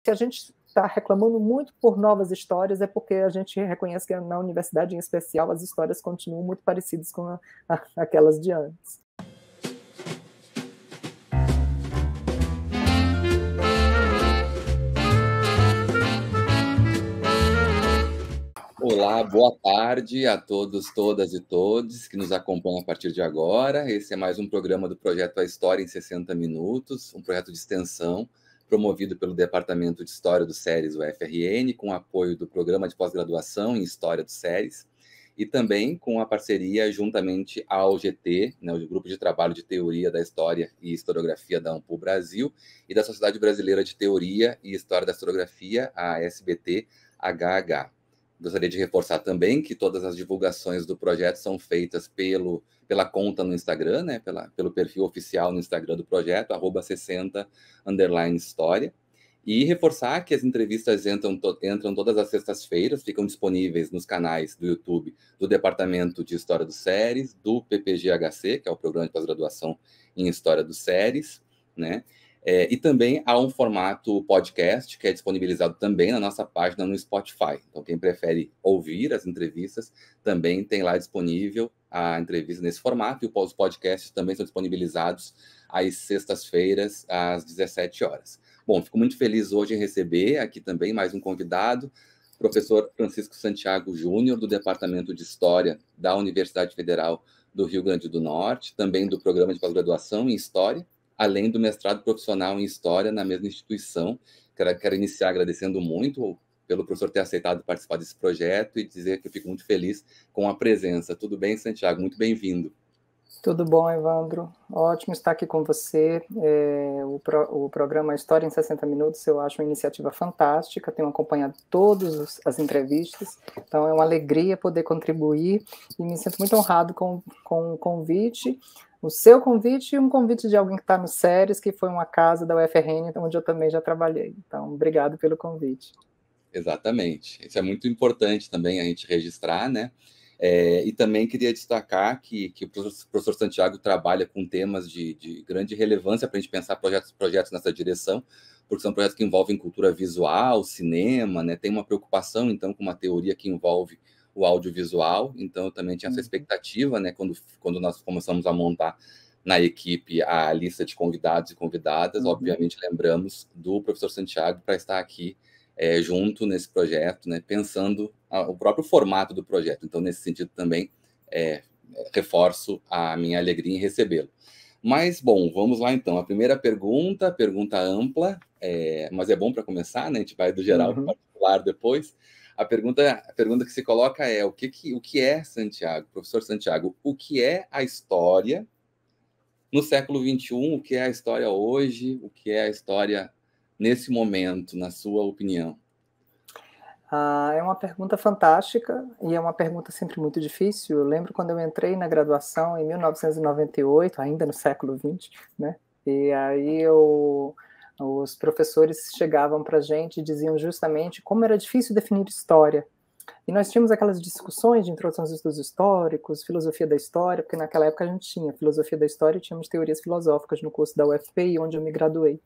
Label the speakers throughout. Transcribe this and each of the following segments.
Speaker 1: se a gente está reclamando muito por novas histórias, é porque a gente reconhece que na universidade, em especial, as histórias continuam muito parecidas com aquelas de antes.
Speaker 2: Olá, boa tarde a todos, todas e todos que nos acompanham a partir de agora. Esse é mais um programa do projeto A História em 60 Minutos, um projeto de extensão promovido pelo Departamento de História do SERES UFRN, com apoio do Programa de Pós-Graduação em História do SERES, e também com a parceria juntamente ao GT, né, o Grupo de Trabalho de Teoria da História e Historiografia da Ampul Brasil, e da Sociedade Brasileira de Teoria e História da Historiografia, a SBT-HH. Gostaria de reforçar também que todas as divulgações do projeto são feitas pela conta no Instagram, né, pelo perfil oficial no Instagram do projeto, @60_história. E reforçar que as entrevistas entram todas as sextas-feiras, ficam disponíveis nos canais do YouTube do Departamento de História do SERES, do PPG-HC, que é o Programa de Pós-Graduação em História do SERES, né? E também há um formato podcast que é disponibilizado também na nossa página no Spotify. Então, quem prefere ouvir as entrevistas, também tem lá disponível a entrevista nesse formato, e os podcasts também são disponibilizados às sextas-feiras, às 17 horas. Bom, fico muito feliz hoje em receber aqui também mais um convidado, professor Francisco Santiago Júnior, do Departamento de História da Universidade Federal do Rio Grande do Norte, também do Programa de Pós-Graduação em História, além do mestrado profissional em História na mesma instituição. Quero iniciar agradecendo muito pelo professor ter aceitado participar desse projeto e dizer que eu fico muito feliz com a presença. Tudo bem, Santiago? Muito bem-vindo.
Speaker 1: Tudo bom, Evandro? Ótimo estar aqui com você. O programa História em 60 Minutos eu acho uma iniciativa fantástica, tenho acompanhado todas as entrevistas, então é uma alegria poder contribuir e me sinto muito honrado com o convite, o seu convite e um convite de alguém que está no SERES, que foi uma casa da UFRN, onde eu também já trabalhei. Então, obrigado pelo convite.
Speaker 2: Exatamente. Isso é muito importante também a gente registrar, né? E também queria destacar que o professor Santiago trabalha com temas de grande relevância para a gente pensar projetos nessa direção, porque são projetos que envolvem cultura visual, cinema, né? Tem uma preocupação, então, com uma teoria que envolve o audiovisual. Então, eu também tinha essa expectativa, né? Quando nós começamos a montar na equipe a lista de convidados e convidadas, obviamente lembramos do professor Santiago para estar aqui junto nesse projeto, né, pensando o próprio formato do projeto. Então, nesse sentido também, reforço a minha alegria em recebê-lo. Mas, bom, vamos lá então. A primeira pergunta ampla, mas é bom para começar, né? A gente vai do geral para o particular depois. A pergunta que se coloca é o que é Santiago, professor Santiago, o que é a história no século XXI, o que é a história hoje, o que é a história nesse momento, na sua opinião?
Speaker 1: É uma pergunta fantástica e é uma pergunta sempre muito difícil. Eu lembro quando eu entrei na graduação em 1998, ainda no século XX, né? E aí os professores chegavam para a gente e diziam justamente como era difícil definir história. E nós tínhamos aquelas discussões de introdução aos estudos históricos, filosofia da história, porque naquela época a gente tinha filosofia da história e tínhamos teorias filosóficas no curso da UFPI, onde eu me graduei.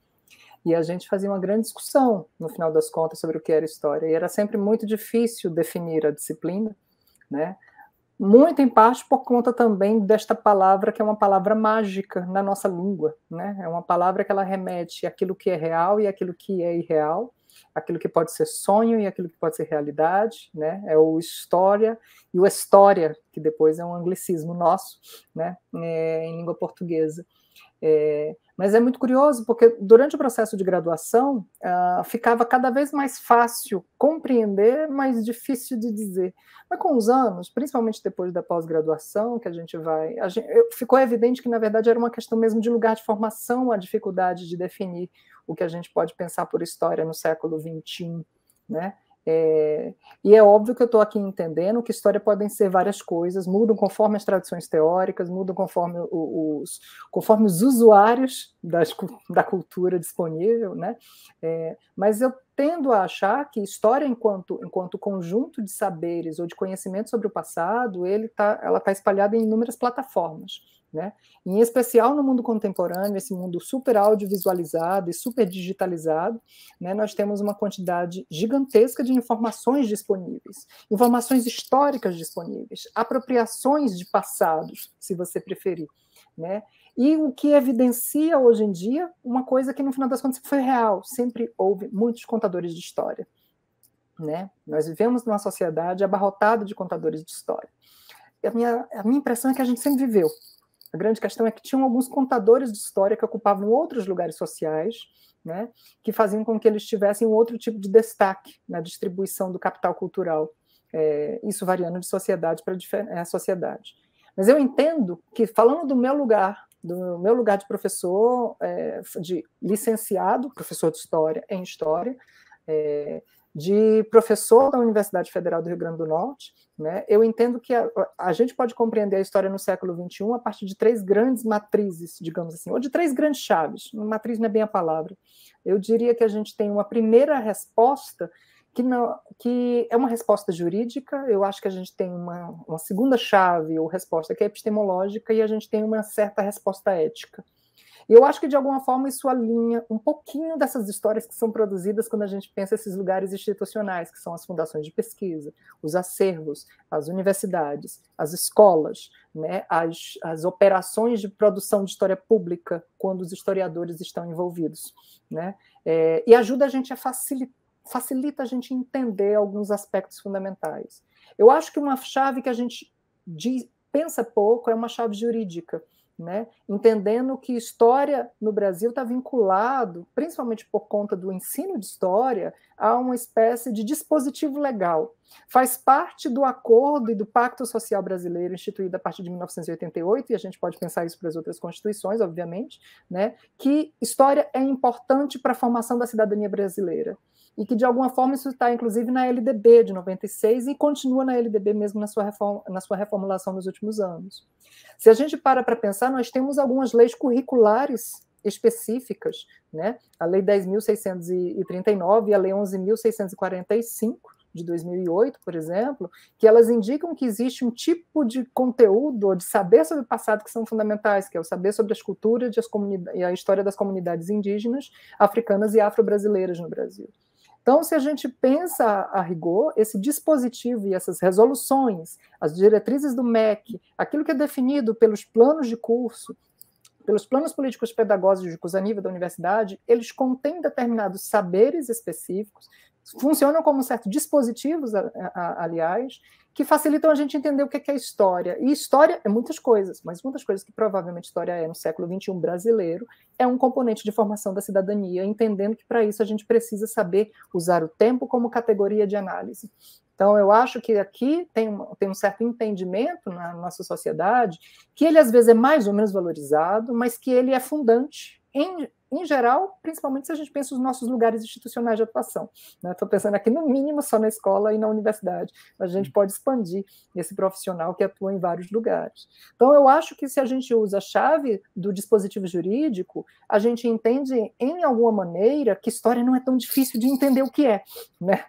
Speaker 1: E a gente fazia uma grande discussão, no final das contas, sobre o que era história. E era sempre muito difícil definir a disciplina, né? Muito em parte por conta também desta palavra, que é uma palavra mágica na nossa língua, né? É uma palavra que ela remete àquilo que é real e àquilo que é irreal, aquilo que pode ser sonho e aquilo que pode ser realidade, né? É o história e o história, que depois é um anglicismo nosso, né? Em língua portuguesa. Mas é muito curioso, porque durante o processo de graduação ficava cada vez mais fácil compreender, mas difícil de dizer. Mas com os anos, principalmente depois da pós-graduação, que ficou evidente que, na verdade, era uma questão mesmo de lugar de formação, a dificuldade de definir o que a gente pode pensar por história no século XXI, né? E é óbvio que eu estou aqui entendendo que história podem ser várias coisas, mudam conforme as tradições teóricas, mudam conforme os usuários da cultura disponível, né? Mas eu tendo a achar que história, enquanto conjunto de saberes ou de conhecimento sobre o passado, ela está espalhada em inúmeras plataformas. né? Em especial no mundo contemporâneo, esse mundo super audiovisualizado e super digitalizado, né, nós temos uma quantidade gigantesca de informações disponíveis, informações históricas disponíveis, apropriações de passados, se você preferir, né? E o que evidencia hoje em dia uma coisa que, no final das contas, foi real. Sempre houve muitos contadores de história, né? Nós vivemos numa sociedade abarrotada de contadores de história. E a minha impressão é que a gente sempre viveu. A grande questão é que tinham alguns contadores de história que ocupavam outros lugares sociais, né, que faziam com que eles tivessem um outro tipo de destaque na distribuição do capital cultural, isso variando de sociedade para sociedade. Mas eu entendo que, falando do meu lugar de professor, de licenciado, professor de História em História, de professor da Universidade Federal do Rio Grande do Norte, né, eu entendo que a gente pode compreender a história no século XXI a partir de 3 grandes matrizes, digamos assim, ou de 3 grandes chaves. Matriz não é bem a palavra. Eu diria que a gente tem uma primeira resposta que é uma resposta jurídica, eu acho que a gente tem uma segunda chave ou resposta que é epistemológica, e a gente tem uma certa resposta ética. E eu acho que, de alguma forma, isso alinha um pouquinho dessas histórias que são produzidas quando a gente pensa esses lugares institucionais, que são as fundações de pesquisa, os acervos, as universidades, as escolas, né, as operações de produção de história pública, quando os historiadores estão envolvidos, né, e ajuda a gente a facilita a gente entender alguns aspectos fundamentais. Eu acho que uma chave que a gente pensa pouco é uma chave jurídica, né? Entendendo que história no Brasil está vinculado, principalmente por conta do ensino de história, a uma espécie de dispositivo legal. Faz parte do acordo e do Pacto Social Brasileiro, instituído a partir de 1988, e a gente pode pensar isso para as outras constituições, obviamente, né? Que história é importante para a formação da cidadania brasileira. E que, de alguma forma, isso está, inclusive, na LDB de 96 e continua na LDB mesmo na sua reformulação nos últimos anos. Se a gente para pensar, nós temos algumas leis curriculares específicas, né? A Lei 10.639 e a Lei 11.645, de 2008, por exemplo, que elas indicam que existe um tipo de conteúdo ou de saber sobre o passado que são fundamentais, que é o saber sobre as culturas e a história das comunidades indígenas, africanas e afro-brasileiras no Brasil. Então, se a gente pensa a rigor, esse dispositivo e essas resoluções, as diretrizes do MEC, aquilo que é definido pelos planos de curso, pelos planos políticos pedagógicos a nível da universidade, eles contêm determinados saberes específicos, funcionam como certos dispositivos, aliás, que facilitam a gente entender o que é história. E história é muitas coisas, mas muitas coisas que provavelmente história é no século XXI brasileiro, é um componente de formação da cidadania, entendendo que para isso a gente precisa saber usar o tempo como categoria de análise. Então, eu acho que aqui tem um certo entendimento na nossa sociedade, que ele às vezes é mais ou menos valorizado, mas que ele é fundante em geral, principalmente se a gente pensa nos nossos lugares institucionais de atuação. Estou pensando aqui, no mínimo, só na escola e na universidade. A gente pode expandir esse profissional que atua em vários lugares. Então, eu acho que se a gente usa a chave do dispositivo jurídico, a gente entende, em alguma maneira, que história não é tão difícil de entender o que é, né?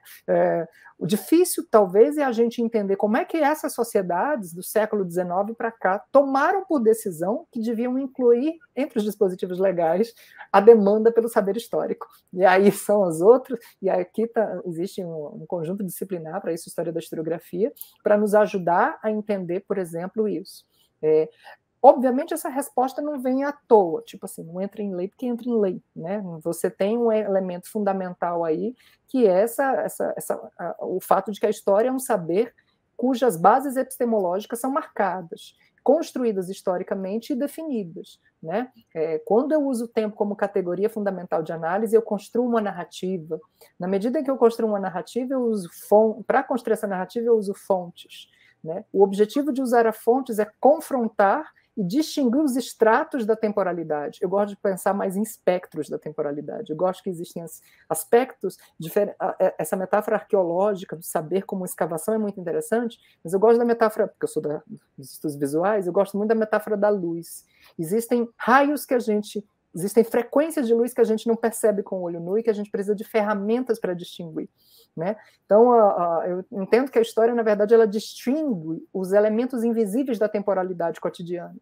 Speaker 1: O difícil, talvez, é a gente entender como é que essas sociedades do século XIX para cá tomaram por decisão que deviam incluir, entre os dispositivos legais, a demanda pelo saber histórico. E aí são os outros, e aqui existe um conjunto disciplinar para isso, História da Historiografia, para nos ajudar a entender, por exemplo, isso. Obviamente, essa resposta não vem à toa, tipo assim, não entra em lei porque entra em lei, né? Você tem um elemento fundamental aí, que é o fato de que a história é um saber cujas bases epistemológicas são marcadas, construídas historicamente e definidas, né? Quando eu uso o tempo como categoria fundamental de análise, eu construo uma narrativa. Na medida em que eu construo uma narrativa, para construir essa narrativa, eu uso fontes, né? O objetivo de usar as fontes é confrontar e distinguir os estratos da temporalidade. Eu gosto de pensar mais em espectros da temporalidade. Eu gosto que existem aspectos diferentes. Essa metáfora arqueológica do saber como escavação é muito interessante, mas eu gosto da metáfora, porque eu sou dos estudos visuais, eu gosto muito da metáfora da luz. Existem raios existem frequências de luz que a gente não percebe com o olho nu e que a gente precisa de ferramentas para distinguir, né? Então, eu entendo que a história, na verdade, ela distingue os elementos invisíveis da temporalidade cotidiana.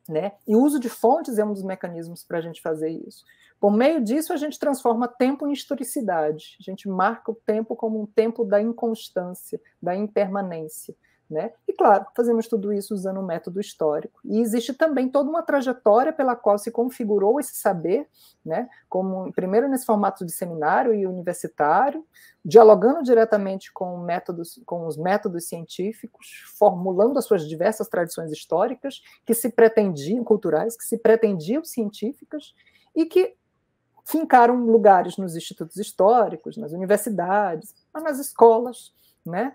Speaker 1: né? E o uso de fontes é um dos mecanismos para a gente fazer isso. Por meio disso, a gente transforma tempo em historicidade. A gente marca o tempo como um tempo da inconstância, da impermanência, né? E, claro, fazemos tudo isso usando um método histórico. E existe também toda uma trajetória pela qual se configurou esse saber, né? Como, primeiro nesse formato de seminário e universitário, dialogando diretamente com os métodos científicos, formulando as suas diversas tradições históricas que se pretendiam, culturais, que se pretendiam científicas e que fincaram lugares nos institutos históricos, nas universidades, nas escolas, né?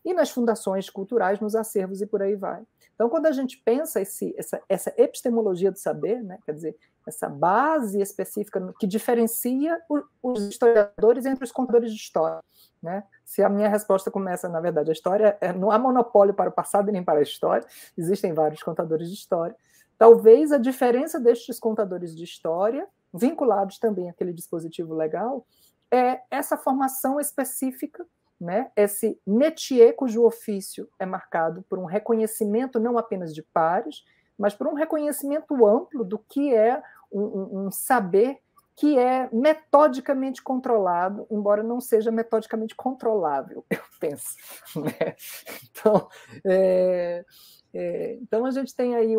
Speaker 1: E nas fundações culturais, nos acervos e por aí vai. Então, quando a gente pensa essa epistemologia do saber, né? Quer dizer, essa base específica que diferencia os historiadores entre os contadores de história, né? Se a minha resposta começa, na verdade, a história não há monopólio para o passado e nem para a história, existem vários contadores de história. Talvez a diferença destes contadores de história, vinculados também àquele dispositivo legal, é essa formação específica, né? Esse métier cujo ofício é marcado por um reconhecimento não apenas de pares, mas por um reconhecimento amplo do que é um saber que é metodicamente controlado, embora não seja metodicamente controlável, eu penso, né? Então, então a gente tem aí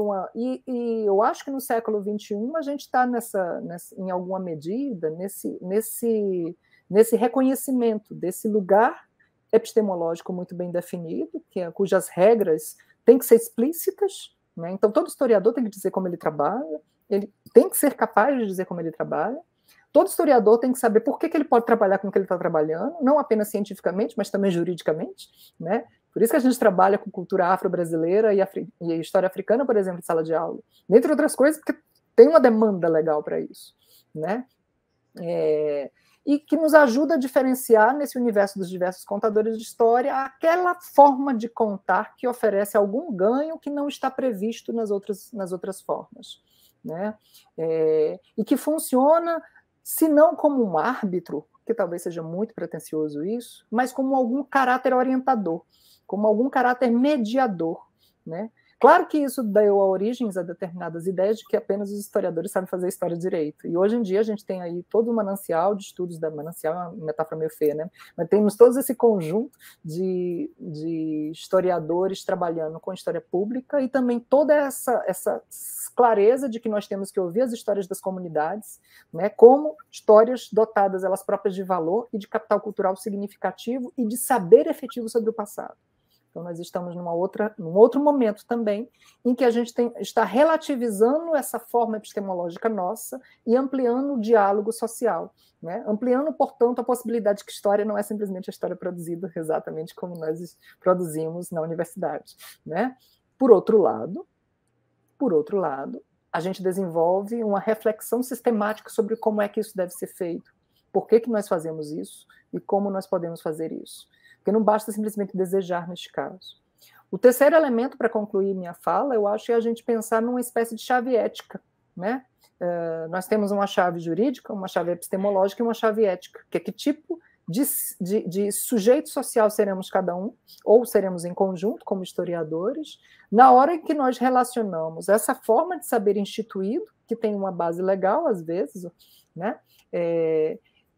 Speaker 1: e eu acho que no século XXI a gente está em alguma medida nesse reconhecimento desse lugar epistemológico muito bem definido, cujas regras têm que ser explícitas, né? Então todo historiador tem que dizer como ele trabalha, ele tem que ser capaz de dizer como ele trabalha. Todo historiador tem que saber por que ele pode trabalhar com o que ele está trabalhando, não apenas cientificamente, mas também juridicamente, né? Por isso que a gente trabalha com cultura afro-brasileira e história africana, por exemplo, em sala de aula. Dentre outras coisas, porque tem uma demanda legal para isso, né? E que nos ajuda a diferenciar, nesse universo dos diversos contadores de história, aquela forma de contar que oferece algum ganho que não está previsto nas outras formas, né? E que funciona, se não como um árbitro, que talvez seja muito pretensioso isso, mas como algum caráter orientador, como algum caráter mediador, né? Claro que isso deu origens a determinadas ideias de que apenas os historiadores sabem fazer história direito. E hoje em dia a gente tem aí todo o manancial de estudos manancial é uma metáfora meio feia, né? Mas temos todo esse conjunto de historiadores trabalhando com história pública e também toda essa clareza de que nós temos que ouvir as histórias das comunidades, né, como histórias dotadas elas próprias de valor e de capital cultural significativo e de saber efetivo sobre o passado. Então, nós estamos num outro momento também em que a gente está relativizando essa forma epistemológica nossa e ampliando o diálogo social, né? Ampliando, portanto, a possibilidade de que história não é simplesmente a história produzida exatamente como nós produzimos na universidade, né? Por outro lado, a gente desenvolve uma reflexão sistemática sobre como é que isso deve ser feito, por que nós fazemos isso e como nós podemos fazer isso. Porque não basta simplesmente desejar neste caso. O terceiro elemento, para concluir minha fala, eu acho, é a gente pensar numa espécie de chave ética, né? Nós temos uma chave jurídica, uma chave epistemológica e uma chave ética, que é que tipo de sujeito social seremos cada um, ou seremos em conjunto, como historiadores, na hora em que nós relacionamos essa forma de saber instituído, que tem uma base legal, às vezes, né?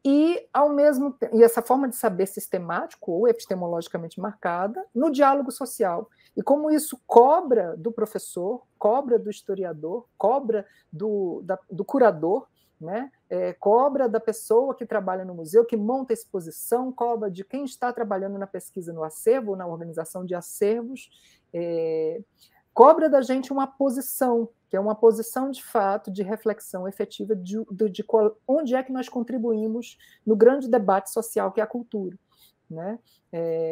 Speaker 1: E, ao mesmo tempo, e essa forma de saber sistemático ou epistemologicamente marcada no diálogo social. E como isso cobra do professor, cobra do historiador, cobra do curador, né? Cobra da pessoa que trabalha no museu, que monta a exposição, cobra de quem está trabalhando na pesquisa no acervo, na organização de acervos, cobra da gente uma posição, que é uma posição de fato, de reflexão efetiva de onde é que nós contribuímos no grande debate social que é a cultura, né?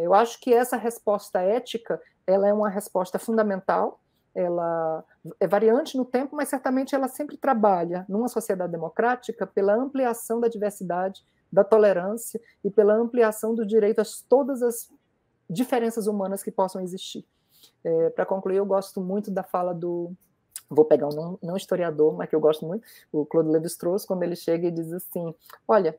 Speaker 1: Eu acho que essa resposta ética, ela é uma resposta fundamental, ela é variante no tempo, mas certamente ela sempre trabalha numa sociedade democrática pela ampliação da diversidade, da tolerância e pela ampliação do direito a todas as diferenças humanas que possam existir. Para concluir, eu gosto muito da fala vou pegar um não historiador, mas que eu gosto muito, o Claude Lévi-Strauss, quando ele chega e diz assim, olha,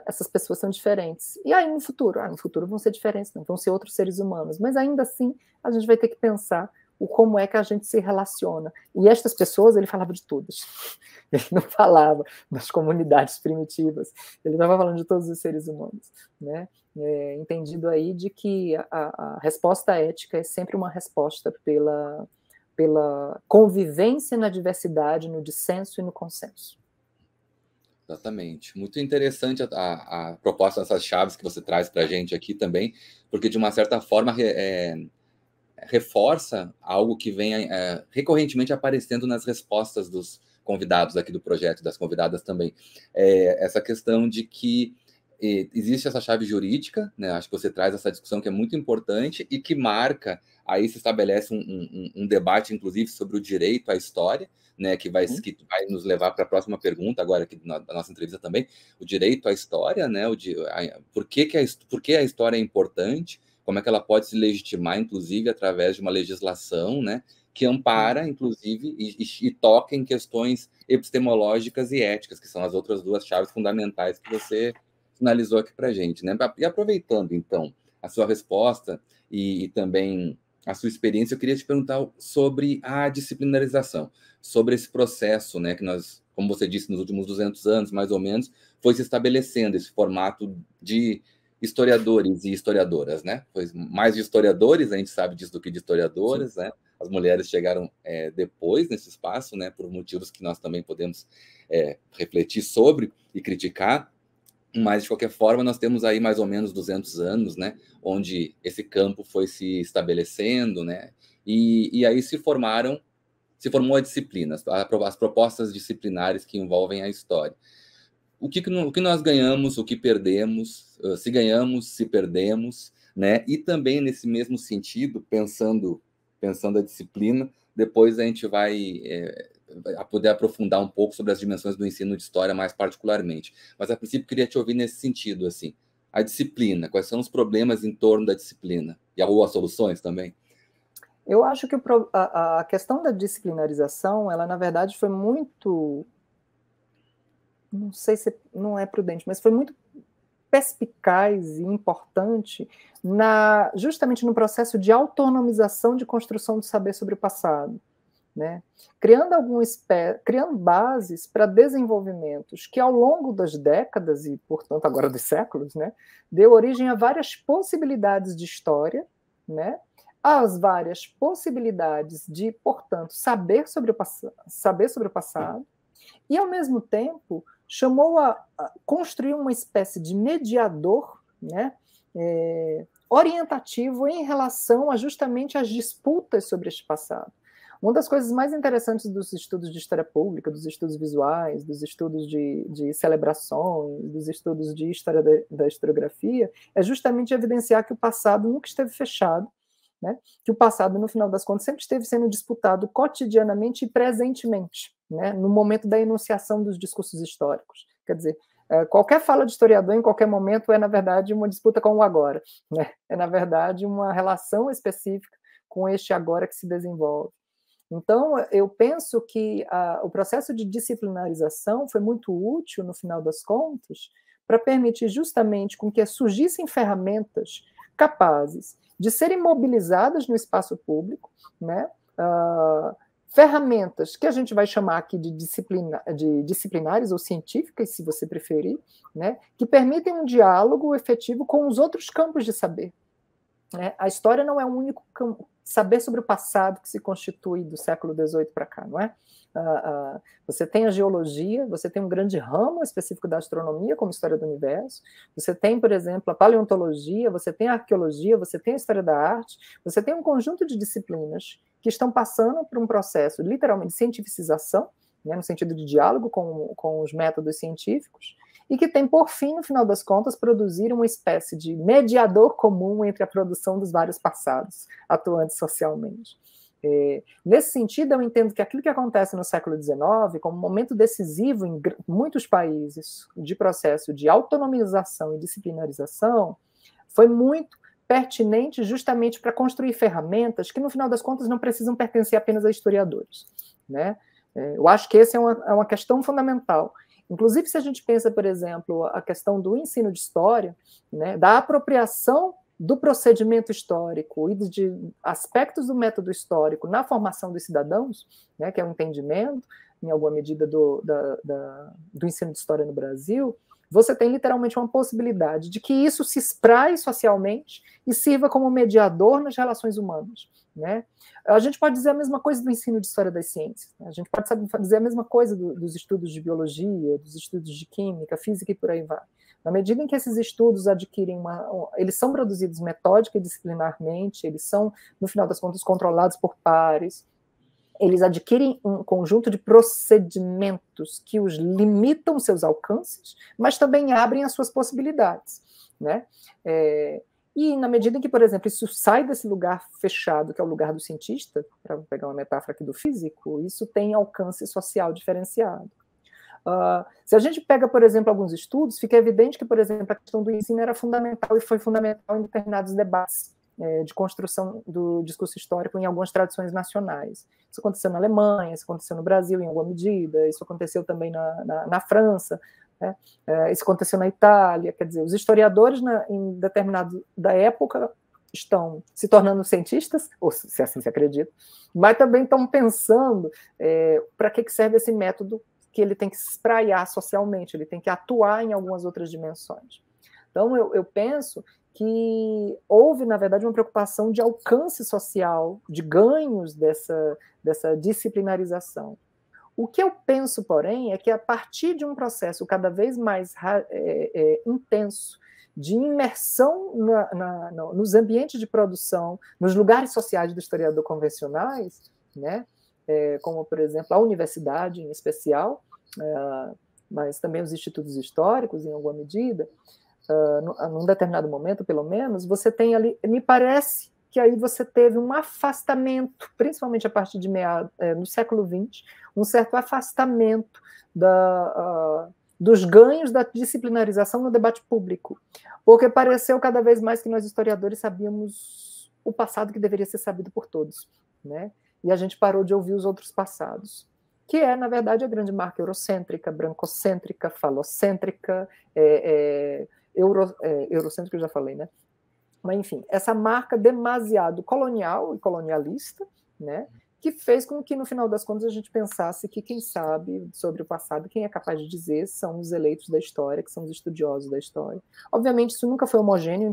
Speaker 1: essas pessoas são diferentes. E aí, no futuro? No futuro vão ser diferentes, não vão ser outros seres humanos. Mas ainda assim, a gente vai ter que pensar o como é que a gente se relaciona. E estas pessoas, ele falava de todas. Ele não falava das comunidades primitivas, ele estava falando de todos os seres humanos, né? Entendido aí de que a resposta ética é sempre uma resposta pela convivência na diversidade, no dissenso e no consenso.
Speaker 2: Exatamente. Muito interessante a proposta dessas chaves que você traz para a gente aqui também, porque de uma certa forma reforça algo que vem recorrentemente aparecendo nas respostas dos convidados aqui do projeto, das convidadas também. Essa questão de que existe essa chave jurídica, né? Acho que você traz essa discussão que é muito importante e que marca, aí se estabelece um debate, inclusive, sobre o direito à história, né, que vai nos levar para a próxima pergunta, agora aqui da nossa entrevista também, o direito à história, né, por que a história é importante, como é que ela pode se legitimar, inclusive, através de uma legislação, né, que ampara, inclusive, e toca em questões epistemológicas e éticas, que são as outras duas chaves fundamentais que você finalizou aqui para a gente, né? E aproveitando, então, a sua resposta e também a sua experiência, eu queria te perguntar sobre a disciplinarização, sobre esse processo, né, que nós, como você disse, nos últimos 200 anos, mais ou menos, foi se estabelecendo esse formato de historiadores e historiadoras, né? Foi mais de historiadores, a gente sabe disso do que de historiadoras, né? As mulheres chegaram depois nesse espaço, né, por motivos que nós também podemos refletir sobre e criticar, mas, de qualquer forma, nós temos aí mais ou menos 200 anos, né, onde esse campo foi se estabelecendo, né, e aí se formou a disciplina, as propostas disciplinares que envolvem a história. O que nós ganhamos, o que perdemos, se ganhamos, se perdemos, né, e também nesse mesmo sentido, pensando a disciplina, depois a gente vai a poder aprofundar um pouco sobre as dimensões do ensino de história mais particularmente. Mas, a princípio, queria te ouvir nesse sentido, assim, a disciplina, quais são os problemas em torno da disciplina? Ou as soluções também?
Speaker 1: Eu acho que a questão da disciplinarização, ela, na verdade, foi muito... Não sei se não é prudente, mas foi muito perspicaz e importante justamente no processo de autonomização de construção do saber sobre o passado. Né? Criando bases para desenvolvimentos que, ao longo das décadas e, portanto, agora dos séculos, né, deu origem a várias possibilidades de história, né, às várias possibilidades de, portanto, saber sobre o passado, e, ao mesmo tempo, chamou a construir uma espécie de mediador, né, orientativo em relação justamente às disputas sobre este passado. Uma das coisas mais interessantes dos estudos de história pública, dos estudos visuais, dos estudos de celebrações, dos estudos de história da historiografia, é justamente evidenciar que o passado nunca esteve fechado, né? Que o passado, no final das contas, sempre esteve sendo disputado cotidianamente e presentemente, né? No momento da enunciação dos discursos históricos. Quer dizer, qualquer fala de historiador, em qualquer momento, é, na verdade, uma disputa com o agora, né? É, na verdade, uma relação específica com este agora que se desenvolve. Então, eu penso que o processo de disciplinarização foi muito útil, no final das contas, para permitir justamente com que surgissem ferramentas capazes de serem mobilizadas no espaço público, né? Ferramentas que a gente vai chamar aqui de disciplinares ou científicas, se você preferir, né? Que permitem um diálogo efetivo com os outros campos de saber. A história não é o único saber sobre o passado que se constitui do século XVIII para cá, não é? Você tem a geologia, você tem um grande ramo específico da astronomia, como história do universo, você tem, por exemplo, a paleontologia, você tem a arqueologia, você tem a história da arte, você tem um conjunto de disciplinas que estão passando por um processo, literalmente, de cientificização, né, no sentido de diálogo com os métodos científicos, e que tem, por fim, no final das contas, produzir uma espécie de mediador comum entre a produção dos vários passados atuantes socialmente. Nesse sentido, eu entendo que aquilo que acontece no século XIX, como um momento decisivo em muitos países de processo de autonomização e disciplinarização, foi muito pertinente justamente para construir ferramentas que, no final das contas, não precisam pertencer apenas a historiadores, né? Eu acho que essa é uma questão fundamental. Inclusive, se a gente pensa, por exemplo, a questão do ensino de história, né, da apropriação do procedimento histórico e de aspectos do método histórico na formação dos cidadãos, né, que é o entendimento, em alguma medida, do ensino de história no Brasil, você tem literalmente uma possibilidade de que isso se espraie socialmente e sirva como mediador nas relações humanas, né? A gente pode dizer a mesma coisa do ensino de história das ciências, né? A gente pode dizer a mesma coisa dos estudos de biologia, dos estudos de química, física e por aí vai. Na medida em que esses estudos adquirem eles são produzidos metódica e disciplinarmente, eles são, no final das contas, controlados por pares, eles adquirem um conjunto de procedimentos que os limitam seus alcances, mas também abrem as suas possibilidades, né? E na medida em que, por exemplo, isso sai desse lugar fechado, que é o lugar do cientista, para pegar uma metáfora aqui do físico, isso tem alcance social diferenciado. Se a gente pega, por exemplo, alguns estudos, fica evidente que, por exemplo, a questão do ensino era fundamental e foi fundamental em determinados debates de construção do discurso histórico em algumas tradições nacionais. Isso aconteceu na Alemanha, isso aconteceu no Brasil em alguma medida, isso aconteceu também na França, né? Isso aconteceu na Itália. Quer dizer, os historiadores, em determinado da época, estão se tornando cientistas, ou se assim se acredita, mas também estão pensando para que serve esse método, que ele tem que se espraiar socialmente, ele tem que atuar em algumas outras dimensões. Então, eu penso que houve, na verdade, uma preocupação de alcance social, de ganhos dessa disciplinarização. O que eu penso, porém, é que a partir de um processo cada vez mais intenso, de imersão nos ambientes de produção, nos lugares sociais do historiador convencionais, né, como, por exemplo, a universidade em especial, mas também os institutos históricos, em alguma medida, num determinado momento, pelo menos, você tem ali, me parece que aí você teve um afastamento, principalmente a partir de no século XX, um certo afastamento dos ganhos da disciplinarização no debate público, porque pareceu cada vez mais que nós historiadores sabíamos o passado que deveria ser sabido por todos, né? E a gente parou de ouvir os outros passados, que é, na verdade, a grande marca eurocêntrica, brancocêntrica, falocêntrica, eurocêntrica eu já falei, né? Mas, enfim, essa marca demasiado colonial e colonialista, né? Que fez com que, no final das contas, a gente pensasse que quem sabe sobre o passado, quem é capaz de dizer, são os eleitos da história, que são os estudiosos da história. Obviamente, isso nunca foi homogêneo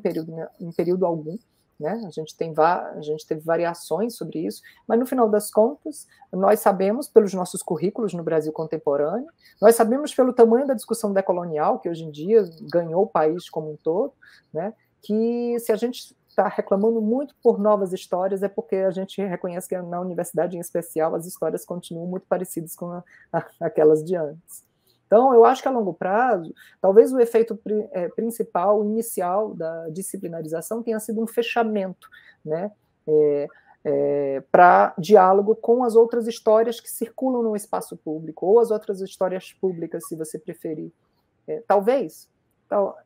Speaker 1: em período algum, né? A gente teve variações sobre isso, mas no final das contas, nós sabemos pelos nossos currículos no Brasil contemporâneo, nós sabemos pelo tamanho da discussão decolonial, que hoje em dia ganhou o país como um todo, né? Que se a gente está reclamando muito por novas histórias, é porque a gente reconhece que na universidade em especial as histórias continuam muito parecidas com aquelas de antes. Então, eu acho que a longo prazo, talvez o efeito principal, inicial da disciplinarização tenha sido um fechamento, né, para diálogo com as outras histórias que circulam no espaço público, ou as outras histórias públicas, se você preferir. Talvez,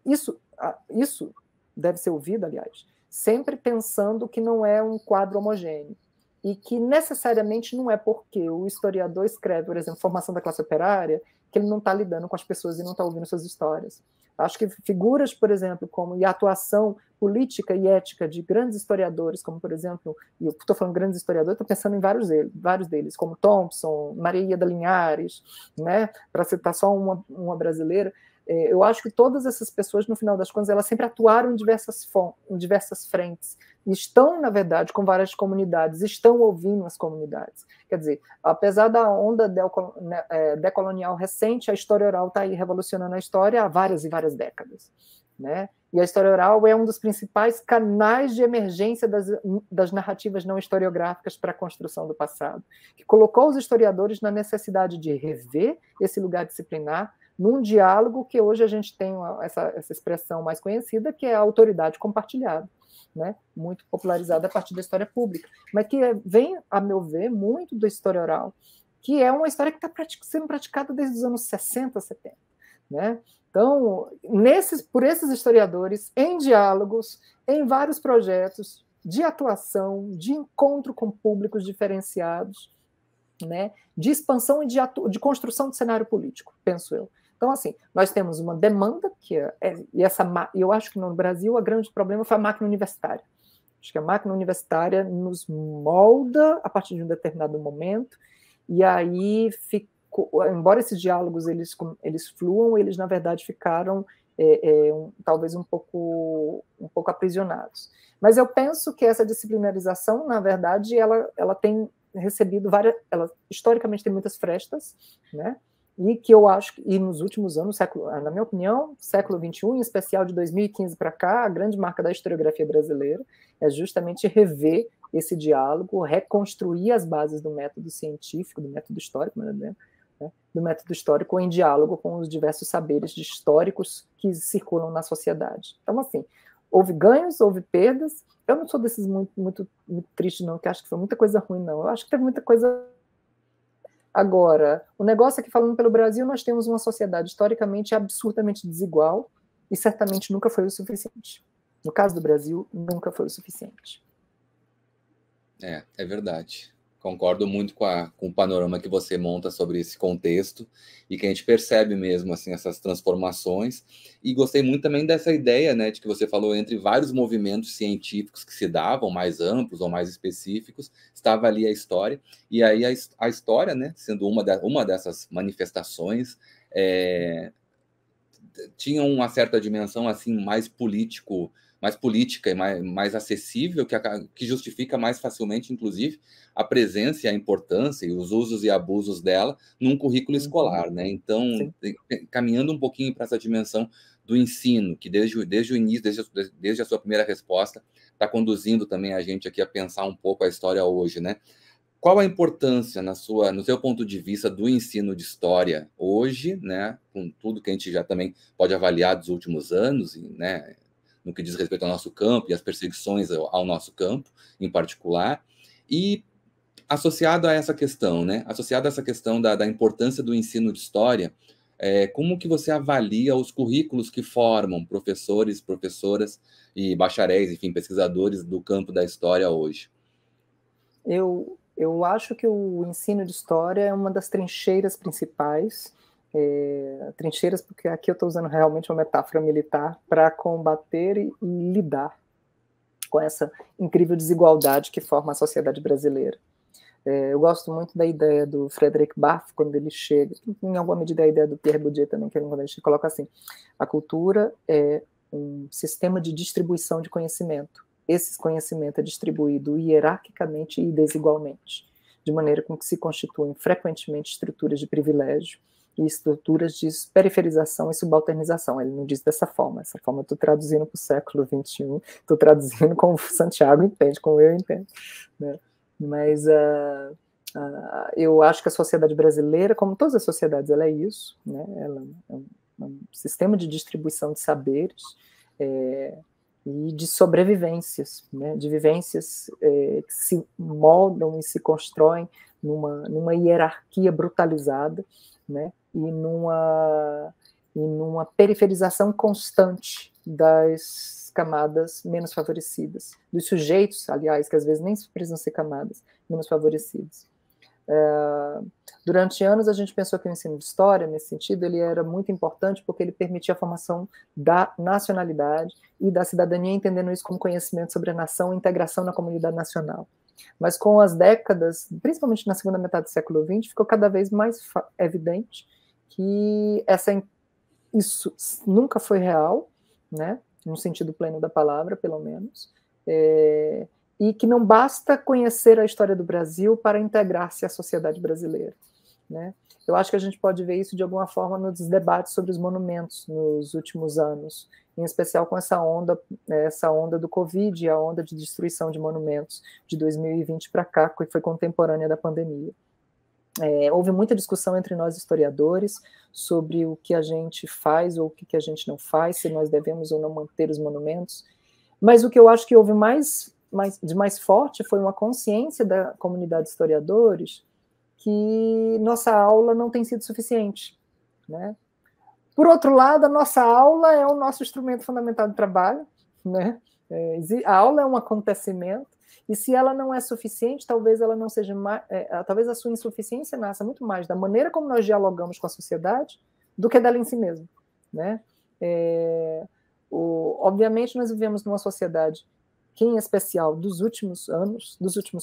Speaker 1: isso deve ser ouvido, aliás, sempre pensando que não é um quadro homogêneo, e que necessariamente não é porque o historiador escreve, por exemplo, Formação da Classe Operária, que ele não está lidando com as pessoas e não está ouvindo suas histórias. Acho que figuras, por exemplo, como a atuação política e ética de grandes historiadores, como, por exemplo, e eu estou falando grandes historiadores, estou pensando em vários deles, como Thompson, Maria da Linhares, né, para citar só uma brasileira. Eu acho que todas essas pessoas, no final das contas, elas sempre atuaram em diversas frentes, e estão, na verdade, com várias comunidades, estão ouvindo as comunidades. Quer dizer, apesar da onda decolonial recente, a história oral está aí revolucionando a história há várias e várias décadas, né? E a história oral é um dos principais canais de emergência das narrativas não historiográficas para a construção do passado, que colocou os historiadores na necessidade de rever esse lugar disciplinar, num diálogo que hoje a gente tem essa expressão mais conhecida, que é a autoridade compartilhada, né? Muito popularizada a partir da história pública, mas que vem, a meu ver, muito da história oral, que é uma história que está sendo praticada desde os anos 60, 70. Né? Então, por esses historiadores, em diálogos, em vários projetos de atuação, de encontro com públicos diferenciados, né? De expansão e de construção de cenário político, penso eu. Então, assim, nós temos uma demanda, eu acho que no Brasil o grande problema foi a máquina universitária. Acho que a máquina universitária nos molda a partir de um determinado momento, e aí embora esses diálogos eles fluam, eles na verdade ficaram talvez um pouco aprisionados. Mas eu penso que essa disciplinarização, na verdade, ela tem recebido ela historicamente tem muitas frestas, né? E que eu acho que nos últimos anos, na minha opinião, século XXI, em especial de 2015 para cá, a grande marca da historiografia brasileira é justamente rever esse diálogo, reconstruir as bases do método científico, do método histórico, né? Do método histórico em diálogo com os diversos saberes históricos que circulam na sociedade. Então, assim, houve ganhos, houve perdas. Eu não sou desses muito triste, não, que acho que foi muita coisa ruim, não. Eu acho que teve muita coisa. Agora, o negócio é que, falando pelo Brasil, nós temos uma sociedade historicamente absurdamente desigual e certamente nunca foi o suficiente. No caso do Brasil, nunca foi o suficiente.
Speaker 2: É verdade. Concordo muito com o panorama que você monta sobre esse contexto e que a gente percebe mesmo assim essas transformações. E gostei muito também dessa ideia, né, de que você falou entre vários movimentos científicos que se davam, mais amplos ou mais específicos, estava ali a história. E aí a história, né, sendo uma dessas manifestações, tinha uma certa dimensão assim mais política e mais acessível, que justifica mais facilmente, inclusive, a presença e a importância e os usos e abusos dela num currículo escolar, né? Então, caminhando um pouquinho para essa dimensão do ensino, que desde o início, desde a sua primeira resposta, está conduzindo também a gente aqui a pensar um pouco a história hoje, né? Qual a importância, no seu ponto de vista, do ensino de história hoje, né, com tudo que a gente já também pode avaliar dos últimos anos, né, no que diz respeito ao nosso campo e as perseguições ao nosso campo, em particular, e associado a essa questão, né, associado a essa questão da importância do ensino de história, como que você avalia os currículos que formam professores, professoras e bacharéis, enfim, pesquisadores do campo da história hoje?
Speaker 1: Eu acho que o ensino de história é uma das trincheiras principais, trincheiras porque aqui eu estou usando realmente uma metáfora militar para combater e lidar com essa incrível desigualdade que forma a sociedade brasileira. Eu gosto muito da ideia do Frederic Barth, quando ele chega, em alguma medida a ideia do Pierre Bourdieu também, que quando a gente coloca assim, a cultura é um sistema de distribuição de conhecimento. Esse conhecimento é distribuído hierarquicamente e desigualmente, de maneira com que se constituem frequentemente estruturas de privilégio e estruturas de periferização e subalternização. Ele não diz dessa forma, essa forma eu estou traduzindo para o século XXI, estou traduzindo como Santiago entende, como eu entendo, né? Mas eu acho que a sociedade brasileira, como todas as sociedades, ela é isso, né? Ela é um sistema de distribuição de saberes, e de sobrevivências, né, de vivências que se moldam e se constroem numa hierarquia brutalizada, né, e numa periferização constante das camadas menos favorecidas, dos sujeitos, aliás, que às vezes nem precisam ser camadas, menos favorecidos. Durante anos a gente pensou que o ensino de história, nesse sentido, ele era muito importante porque ele permitia a formação da nacionalidade e da cidadania, entendendo isso como conhecimento sobre a nação e integração na comunidade nacional. Mas com as décadas, principalmente na segunda metade do século XX, ficou cada vez mais evidente que isso nunca foi real, né, no sentido pleno da palavra, pelo menos, e que não basta conhecer a história do Brasil para integrar-se à sociedade brasileira, né? Eu acho que a gente pode ver isso de alguma forma nos debates sobre os monumentos nos últimos anos, em especial com essa onda do Covid, a onda de destruição de monumentos de 2020 para cá, que foi contemporânea da pandemia. Houve muita discussão entre nós historiadores sobre o que a gente faz ou o que a gente não faz, se nós devemos ou não manter os monumentos, mas o que eu acho que houve de mais forte foi uma consciência da comunidade de historiadores que nossa aula não tem sido suficiente, né? Por outro lado, a nossa aula é o nosso instrumento fundamental de trabalho, né? A aula é um acontecimento, e se ela não é suficiente, talvez ela não seja talvez a sua insuficiência nasça muito mais da maneira como nós dialogamos com a sociedade do que dela em si mesma, né? Obviamente, nós vivemos numa sociedade que, em especial, dos últimos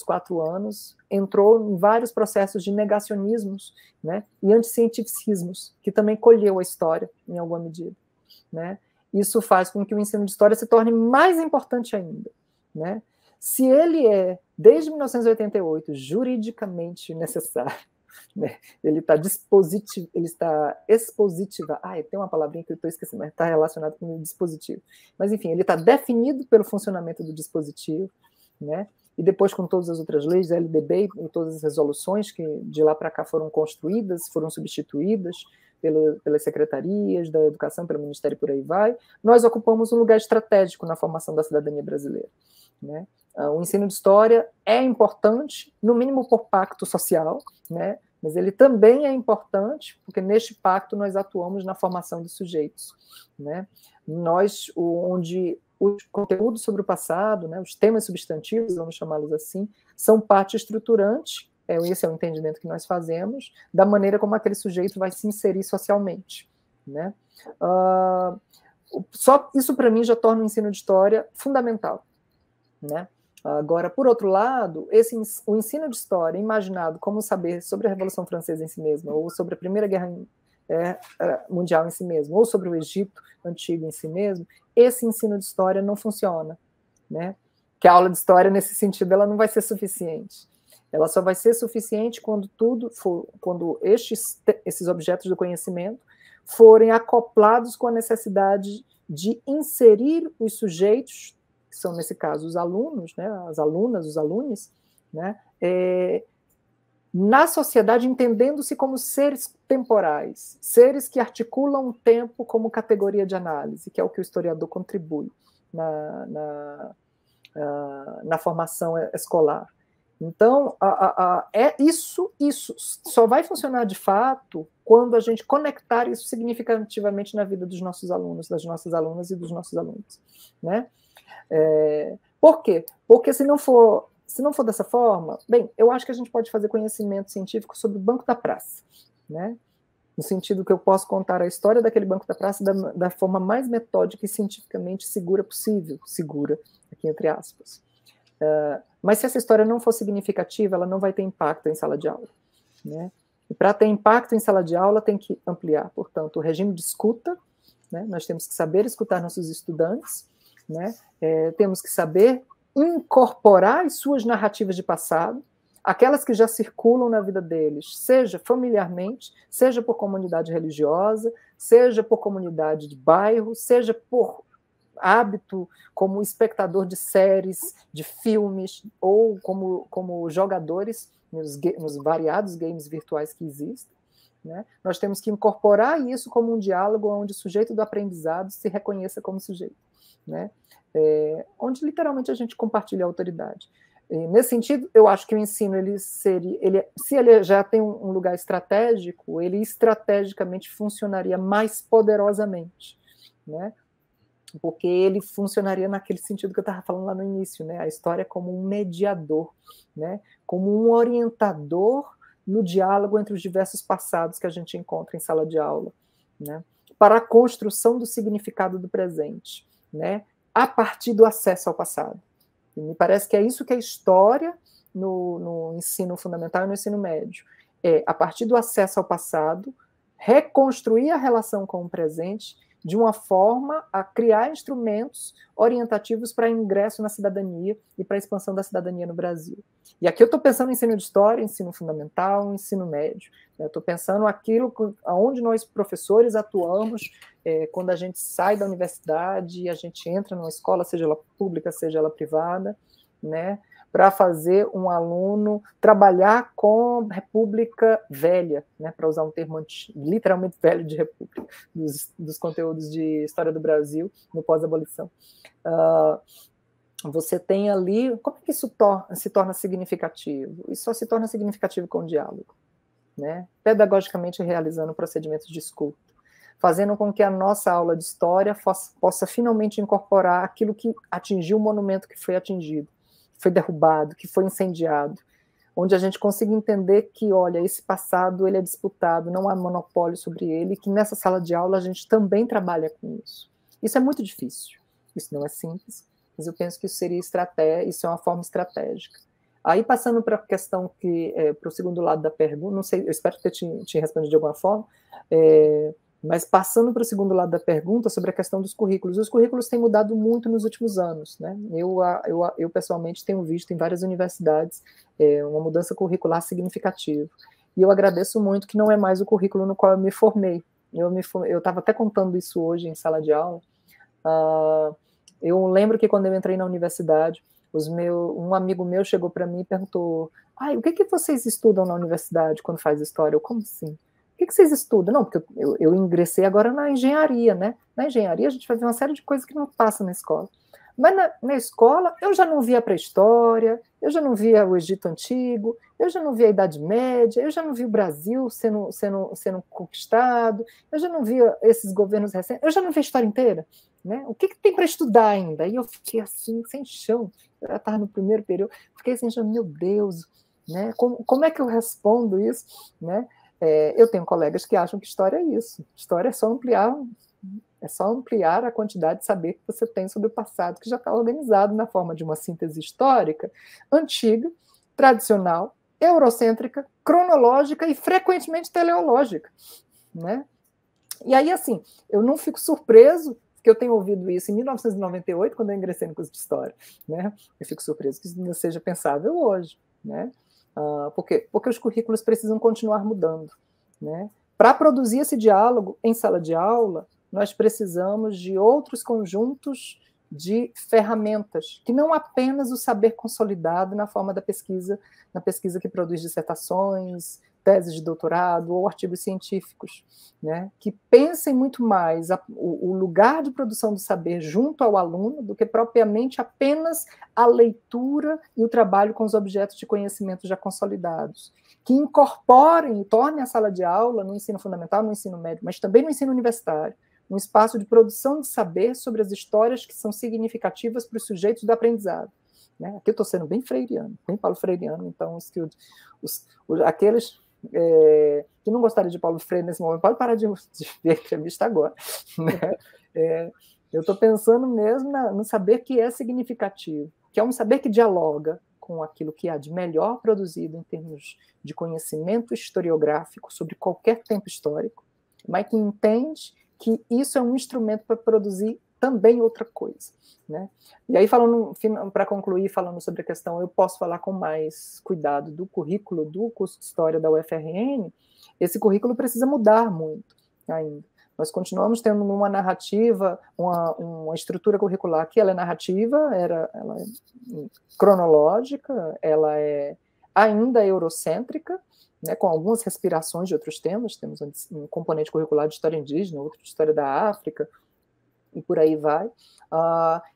Speaker 1: 4 anos, entrou em vários processos de negacionismos, né, e anticientificismos, que também colheu a história, em alguma medida, né? Isso faz com que o ensino de história se torne mais importante ainda, né? Se ele é, desde 1988, juridicamente necessário, né? Ele está expositiva. Tem uma palavrinha que eu estou esquecendo, mas está relacionado com o dispositivo. Mas, enfim, ele está definido pelo funcionamento do dispositivo, né? E depois, com todas as outras leis, a LDB e todas as resoluções que de lá para cá foram construídas, foram substituídas pelas secretarias da educação, pelo Ministério e por aí vai, nós ocupamos um lugar estratégico na formação da cidadania brasileira, né? O ensino de história é importante, no mínimo por pacto social, né? Mas ele também é importante porque neste pacto nós atuamos na formação dos sujeitos, né? Onde os conteúdos sobre o passado, né, os temas substantivos, vamos chamá-los assim, são parte estruturante, esse é o entendimento que nós fazemos, da maneira como aquele sujeito vai se inserir socialmente, né? Só isso, para mim, já torna o ensino de história fundamental, né? Agora, por outro lado, o ensino de história imaginado como saber sobre a Revolução Francesa em si mesma, ou sobre a Primeira Guerra Mundial em si mesmo, ou sobre o Egito Antigo em si mesmo, esse ensino de história não funciona, né? Que a aula de história, nesse sentido, ela não vai ser suficiente. Ela só vai ser suficiente quando esses objetos do conhecimento forem acoplados com a necessidade de inserir os sujeitos, que são, nesse caso, os alunos, né, as alunas, os alunos, né, na sociedade, entendendo-se como seres temporais, seres que articulam o tempo como categoria de análise, que é o que o historiador contribui na formação escolar. Então, isso só vai funcionar de fato quando a gente conectar isso significativamente na vida dos nossos alunos, das nossas alunas e dos nossos alunos, né? Por quê? Porque se não for dessa forma, bem, eu acho que a gente pode fazer conhecimento científico sobre o Banco da Praça, né? No sentido que eu posso contar a história daquele Banco da Praça da forma mais metódica e cientificamente segura possível, segura, aqui entre aspas. Mas se essa história não for significativa, ela não vai ter impacto em sala de aula, né? E para ter impacto em sala de aula, tem que ampliar, portanto, o regime de escuta, né? Nós temos que saber escutar nossos estudantes, né? Temos que saber incorporar as suas narrativas de passado, aquelas que já circulam na vida deles, seja familiarmente, seja por comunidade religiosa, seja por comunidade de bairro, seja por hábito como espectador de séries, de filmes, ou como jogadores nos variados games virtuais que existem, né? Nós temos que incorporar isso como um diálogo onde o sujeito do aprendizado se reconheça como sujeito, né? Onde literalmente a gente compartilha a autoridade. E, nesse sentido, eu acho que o ensino, se ele já tem um lugar estratégico, ele estrategicamente funcionaria mais poderosamente, né? Porque ele funcionaria naquele sentido que eu estava falando lá no início, né? A história como um mediador, né? Como um orientador no diálogo entre os diversos passados que a gente encontra em sala de aula, né? Para a construção do significado do presente, né? A partir do acesso ao passado. E me parece que é isso que a história no ensino fundamental e no ensino médio. A partir do acesso ao passado, reconstruir a relação com o presente de uma forma a criar instrumentos orientativos para ingresso na cidadania e para a expansão da cidadania no Brasil. E aqui eu estou pensando em ensino de história, ensino fundamental, ensino médio. Eu estou pensando aquilo onde nós, professores, atuamos quando a gente sai da universidade e a gente entra numa escola, seja ela pública, seja ela privada, né, para fazer um aluno trabalhar com República Velha, né, para usar um termo literalmente velho de República, dos conteúdos de História do Brasil no pós-abolição. Você tem ali... Como é que isso se torna significativo? Isso só se torna significativo com o diálogo, né? Pedagogicamente realizando procedimentos de escuta, fazendo com que a nossa aula de história possa finalmente incorporar aquilo que atingiu o monumento que foi atingido, que foi derrubado, que foi incendiado. onde a gente consiga entender que, olha, esse passado ele é disputado, não há monopólio sobre ele, e que nessa sala de aula a gente também trabalha com isso. Isso é muito difícil, isso não é simples, mas eu penso que isso seria estratégia, isso é uma forma estratégica. Aí, passando para a questão para o segundo lado da pergunta, não sei, eu espero ter te respondido de alguma forma, mas passando para o segundo lado da pergunta, sobre a questão dos currículos. Os currículos têm mudado muito nos últimos anos, né? Eu pessoalmente tenho visto em várias universidades uma mudança curricular significativa. E eu agradeço muito que não é mais o currículo no qual eu me formei. Eu estava até contando isso hoje em sala de aula. Eu lembro que quando eu entrei na universidade, um amigo meu chegou para mim e perguntou: o que vocês estudam na universidade quando faz história? Como assim? O que vocês estudam? Não, porque eu ingressei agora na engenharia, né? Na engenharia a gente vai ver uma série de coisas que não passa na escola. Mas na escola eu já não via a pré-história, eu já não via o Egito Antigo, eu já não via a Idade Média, eu já não via o Brasil sendo conquistado, eu já não via esses governos recentes, eu já não vi a história inteira. Né? O que tem para estudar ainda? E eu fiquei assim, sem chão. Eu estava no primeiro período, fiquei sem chão, meu Deus, né? Como é que eu respondo isso? Né? Eu tenho colegas que acham que história é isso. História é só ampliar a quantidade de saber que você tem sobre o passado, que já está organizado na forma de uma síntese histórica, antiga, tradicional, eurocêntrica, cronológica e frequentemente teleológica. Né? E aí, assim, eu não fico surpreso que eu tenho ouvido isso em 1998, quando eu ingressei no curso de História. Né? Eu fico surpreso que isso ainda seja pensável hoje. Né? Porque os currículos precisam continuar mudando. Né? Para produzir esse diálogo em sala de aula, nós precisamos de outros conjuntos de ferramentas, que não apenas o saber consolidado na forma da pesquisa, na pesquisa que produz dissertações, teses de doutorado ou artigos científicos, né, que pensem muito mais o lugar de produção do saber junto ao aluno do que propriamente apenas a leitura e o trabalho com os objetos de conhecimento já consolidados, que incorporem e tornem a sala de aula, no ensino fundamental, no ensino médio, mas também no ensino universitário, um espaço de produção de saber sobre as histórias que são significativas para os sujeitos do aprendizado. Né? Aqui eu estou sendo bem freiriano, bem paulo freiriano, então aqueles que não gostariam de Paulo Freire nesse momento, pode parar de ver a entrevista agora. Né? Eu estou pensando mesmo no saber que é significativo, que é um saber que dialoga com aquilo que há de melhor produzido em termos de conhecimento historiográfico sobre qualquer tempo histórico, mas que entende que isso é um instrumento para produzir também outra coisa. Né? E aí, para concluir, falando sobre a questão, eu posso falar com mais cuidado do currículo do curso de História da UFRN, esse currículo precisa mudar muito ainda. Nós continuamos tendo uma narrativa, uma estrutura curricular que ela é narrativa, ela é cronológica, ela é ainda eurocêntrica, né, com algumas respirações de outros temas. Temos um componente curricular de história indígena, outro de história da África, e por aí vai,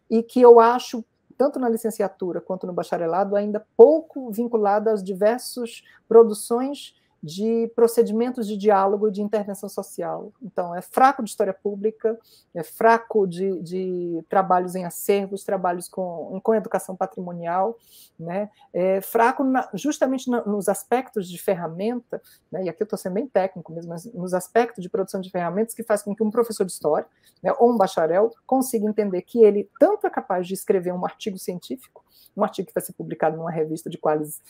Speaker 1: e que eu acho, tanto na licenciatura quanto no bacharelado, ainda pouco vinculada às diversas produções de procedimentos de diálogo e de intervenção social. Então, é fraco de história pública, é fraco de trabalhos em acervos, trabalhos com educação patrimonial, né? É fraco justamente nos aspectos de ferramenta, né? E aqui eu estou sendo bem técnico mesmo, mas nos aspectos de produção de ferramentas que faz com que um professor de história, né, ou um bacharel consiga entender que ele tanto é capaz de escrever um artigo científico, um artigo que vai ser publicado numa revista de qualis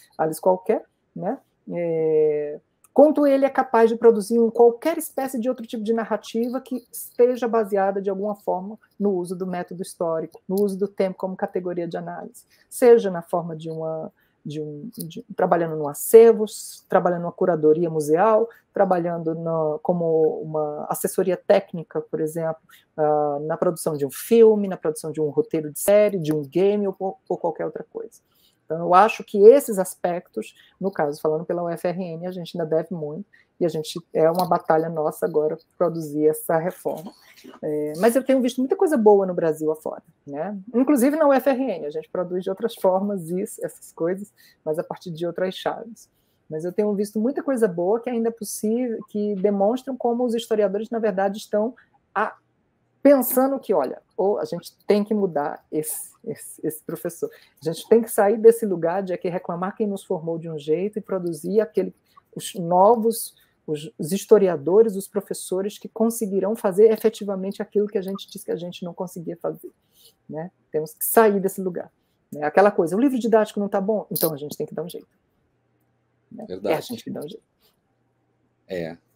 Speaker 1: qualquer, né? Quanto ele é capaz de produzir qualquer espécie de outro tipo de narrativa que esteja baseada de alguma forma no uso do método histórico, no uso do tempo como categoria de análise, seja na forma trabalhando no acervo, trabalhando numa curadoria museal, trabalhando como uma assessoria técnica, por exemplo, na produção de um filme, na produção de um roteiro de série, de um game ou qualquer outra coisa. Então, eu acho que esses aspectos, no caso, falando pela UFRN, a gente ainda deve muito, e é uma batalha nossa agora produzir essa reforma. Mas eu tenho visto muita coisa boa no Brasil afora, né? Inclusive na UFRN, a gente produz de outras formas essas coisas, mas a partir de outras chaves. Mas eu tenho visto muita coisa boa que ainda é possível, que demonstram como os historiadores, na verdade, estão pensando que, olha, ou a gente tem que mudar esse professor. A gente tem que sair desse lugar de aqui reclamar quem nos formou de um jeito e produzir os novos, os historiadores, os professores que conseguirão fazer efetivamente aquilo que a gente disse que a gente não conseguia fazer. Né? Temos que sair desse lugar. Né? Aquela coisa, o livro didático não está bom, então a gente tem que dar um jeito. Né? É a gente que dá um jeito.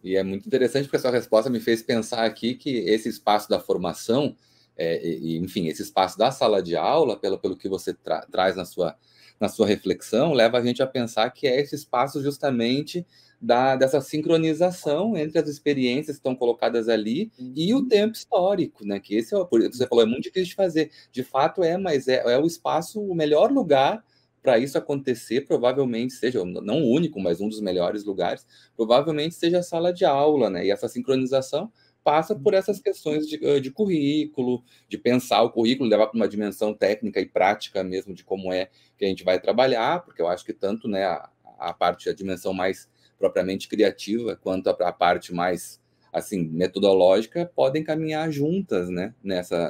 Speaker 2: E é muito interessante porque a sua resposta me fez pensar aqui que esse espaço da formação, enfim, esse espaço da sala de aula, pelo que você traz na sua reflexão, leva a gente a pensar que é esse espaço justamente dessa sincronização entre as experiências que estão colocadas ali e o tempo histórico, né? Que esse você falou, é muito difícil de fazer. De fato mas é o espaço, o melhor lugar para isso acontecer, provavelmente seja, não o único, mas um dos melhores lugares, provavelmente seja a sala de aula, né? E essa sincronização passa por essas questões de currículo, de pensar o currículo, levar para uma dimensão técnica e prática mesmo de como é que a gente vai trabalhar, porque eu acho que tanto, né, a dimensão mais propriamente criativa, quanto a parte mais, assim, metodológica, podem caminhar juntas, né,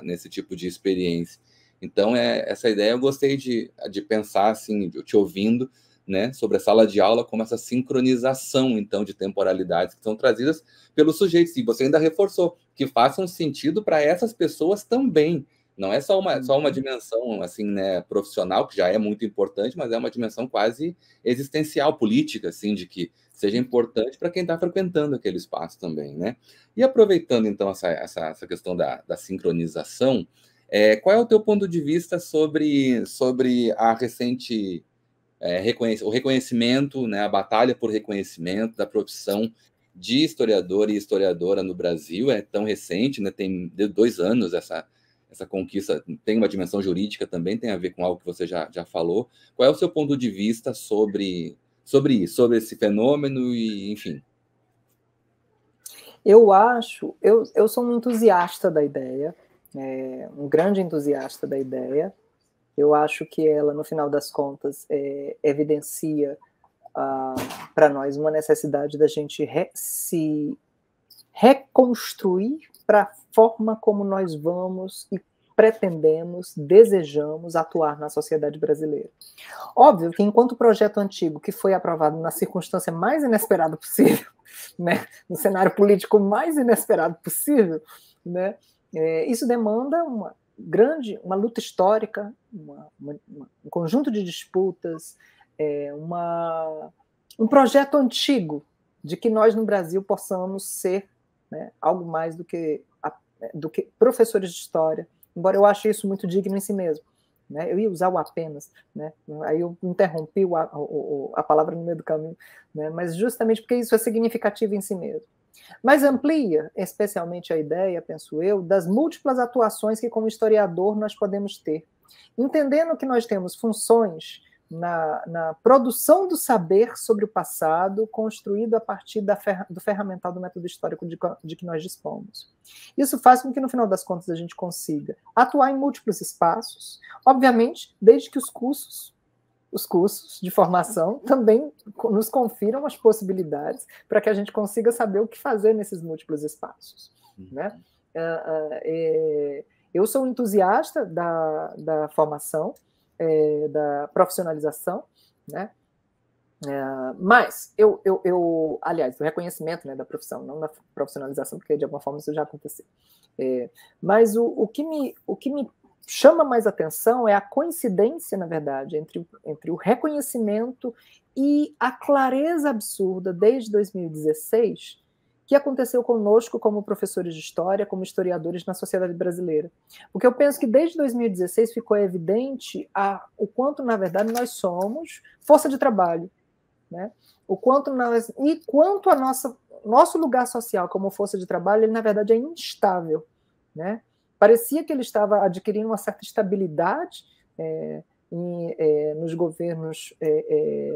Speaker 2: nesse tipo de experiência. Então, essa ideia eu gostei de pensar, assim, te ouvindo, né, sobre a sala de aula como essa sincronização, então, de temporalidades que são trazidas pelos sujeitos. E você ainda reforçou que façam sentido para essas pessoas também. Não é só uma dimensão, assim, né, profissional, que já é muito importante, mas é uma dimensão quase existencial, política, assim, de que seja importante para quem está frequentando aquele espaço também, né? E aproveitando, então, essa questão da sincronização, qual é o teu ponto de vista sobre a recente o reconhecimento, né, a batalha por reconhecimento da profissão de historiador e historiadora no Brasil? É tão recente, né, tem 2 anos essa conquista, tem uma dimensão jurídica também, tem a ver com algo que você já falou. Qual é o seu ponto de vista sobre isso, sobre esse fenômeno e, enfim?
Speaker 1: Eu sou um entusiasta da ideia, um grande entusiasta da ideia. Eu acho que ela, no final das contas, evidencia para nós uma necessidade da gente se reconstruir para a forma como nós vamos e pretendemos, desejamos atuar na sociedade brasileira. Óbvio que, enquanto projeto antigo, que foi aprovado na circunstância mais inesperada possível, né, no cenário político mais inesperado possível, né, isso demanda uma luta histórica, um conjunto de disputas, um projeto antigo de que nós no Brasil possamos ser, né, algo mais do que professores de história, embora eu ache isso muito digno em si mesmo. Né? Eu ia usar o apenas, né? Aí eu interrompi a palavra no meio do caminho, né? Mas justamente porque isso é significativo em si mesmo. Mas amplia especialmente a ideia, penso eu, das múltiplas atuações que como historiador nós podemos ter, entendendo que nós temos funções na produção do saber sobre o passado, construído a partir do ferramental do método histórico de que nós dispomos. Isso faz com que, no final das contas, a gente consiga atuar em múltiplos espaços, obviamente, desde que os cursos de formação também nos confiram as possibilidades para que a gente consiga saber o que fazer nesses múltiplos espaços. Né? Eu sou um entusiasta da formação, da profissionalização, né? Mas aliás, do reconhecimento, né, da profissão, não da profissionalização, porque de alguma forma isso já aconteceu. Mas o que me chama mais atenção é a coincidência, na verdade, entre o reconhecimento e a clareza absurda desde 2016 que aconteceu conosco como professores de história, como historiadores na sociedade brasileira. Porque eu penso que desde 2016 ficou evidente o quanto, na verdade, nós somos força de trabalho, né? Quanto nosso lugar social como força de trabalho, ele, na verdade, é instável, né? Parecia que ele estava adquirindo uma certa estabilidade nos governos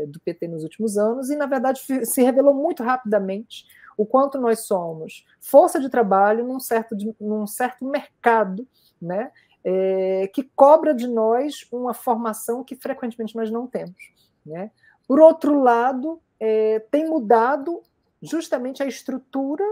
Speaker 1: do PT nos últimos anos e, na verdade, se revelou muito rapidamente o quanto nós somos força de trabalho num certo mercado, né, que cobra de nós uma formação que frequentemente nós não temos. Né? Por outro lado, tem mudado justamente a estrutura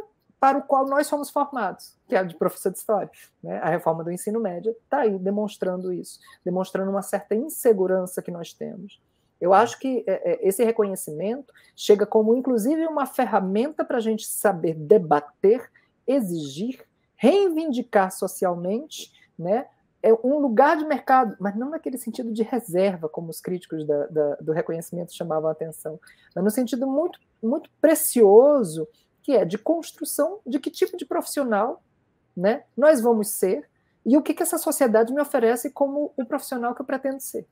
Speaker 1: para o qual nós somos formados, que é a de professor de história, né? A reforma do ensino médio está aí demonstrando isso, demonstrando uma certa insegurança que nós temos. Eu acho que esse reconhecimento chega como, inclusive, uma ferramenta para a gente saber debater, exigir, reivindicar socialmente, né? É um lugar de mercado, mas não naquele sentido de reserva, como os críticos do reconhecimento chamavam a atenção, mas no sentido muito, muito precioso, que é de construção de que tipo de profissional, né, nós vamos ser e o que essa sociedade me oferece como o profissional que eu pretendo ser.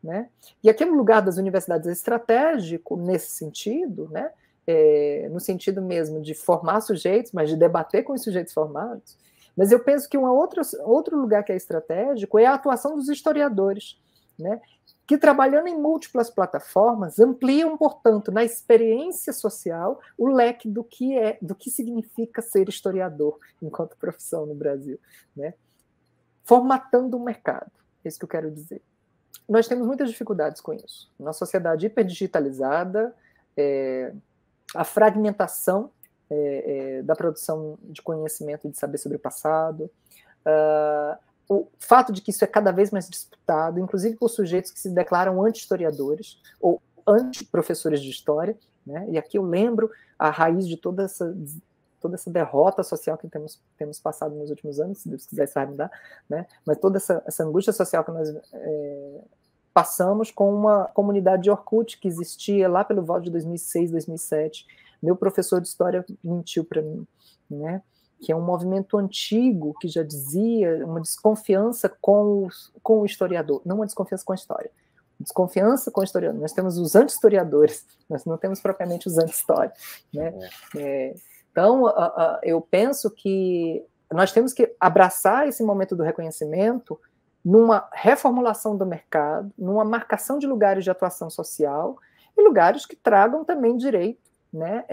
Speaker 1: Né? E aquele lugar das universidades é estratégico nesse sentido, né? No sentido mesmo de formar sujeitos, mas de debater com os sujeitos formados. Mas eu penso que outro lugar que é estratégico é a atuação dos historiadores, né? Que trabalhando em múltiplas plataformas ampliam, portanto, na experiência social o leque do que significa ser historiador enquanto profissão no Brasil, né? Formatando o mercado, é isso que eu quero dizer. Nós temos muitas dificuldades com isso. Na sociedade hiperdigitalizada, a fragmentação da produção de conhecimento e de saber sobre o passado, o fato de que isso é cada vez mais disputado, inclusive por sujeitos que se declaram anti-historiadores ou anti-professores de história, né? E aqui eu lembro a raiz de toda essa derrota social que temos passado nos últimos anos, se Deus quiser isso vai mudar, né? Mas toda essa angústia social que nós passamos com uma comunidade de Orkut que existia lá pelo volta de 2006, 2007. Meu professor de história mentiu para mim, né? Que é um movimento antigo que já dizia uma desconfiança com o historiador, não uma desconfiança com a história. Desconfiança com o historiador. Nós temos os anti-historiadores, nós não temos propriamente os anti-história, né? Então, eu penso que nós temos que abraçar esse momento do reconhecimento numa reformulação do mercado, numa marcação de lugares de atuação social e lugares que tragam também direito, né,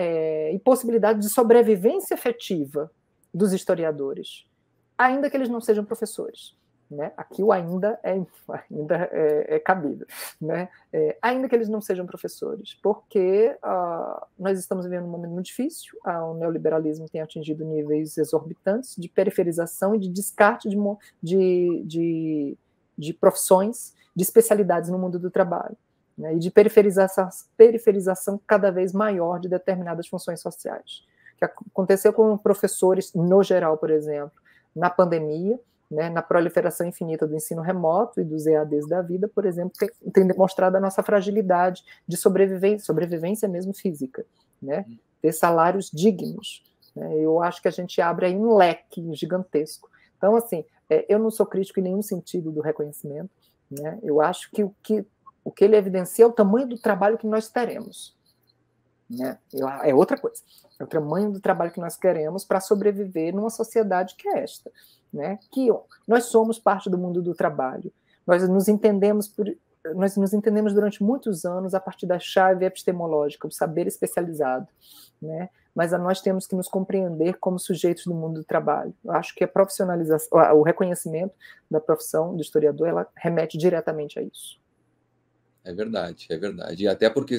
Speaker 1: e possibilidade de sobrevivência efetiva dos historiadores, ainda que eles não sejam professores. Né? Aqui o ainda é cabível, né? Ainda que eles não sejam professores, porque nós estamos vivendo um momento muito difícil, o neoliberalismo tem atingido níveis exorbitantes de periferização e de descarte de profissões, de especialidades no mundo do trabalho, né? E de periferização cada vez maior de determinadas funções sociais. O que aconteceu com professores, no geral, por exemplo, na pandemia, né, na proliferação infinita do ensino remoto e dos EADs da vida, por exemplo, tem demonstrado a nossa fragilidade de sobrevivência mesmo física, né, ter salários dignos. Né, eu acho que a gente abre aí um leque gigantesco. Então, assim, eu não sou crítico em nenhum sentido do reconhecimento, né, eu acho que o que ele evidencia é o tamanho do trabalho que nós teremos. Né, é outra coisa. É o tamanho do trabalho que nós queremos para sobreviver numa sociedade que é esta. Né, que nós somos parte do mundo do trabalho. Nós nos entendemos durante muitos anos a partir da chave epistemológica, o saber especializado. Né, mas nós temos que nos compreender como sujeitos do mundo do trabalho. Eu acho que a profissionalização, o reconhecimento da profissão do historiador, ela remete diretamente a isso.
Speaker 2: É verdade, é verdade. E até porque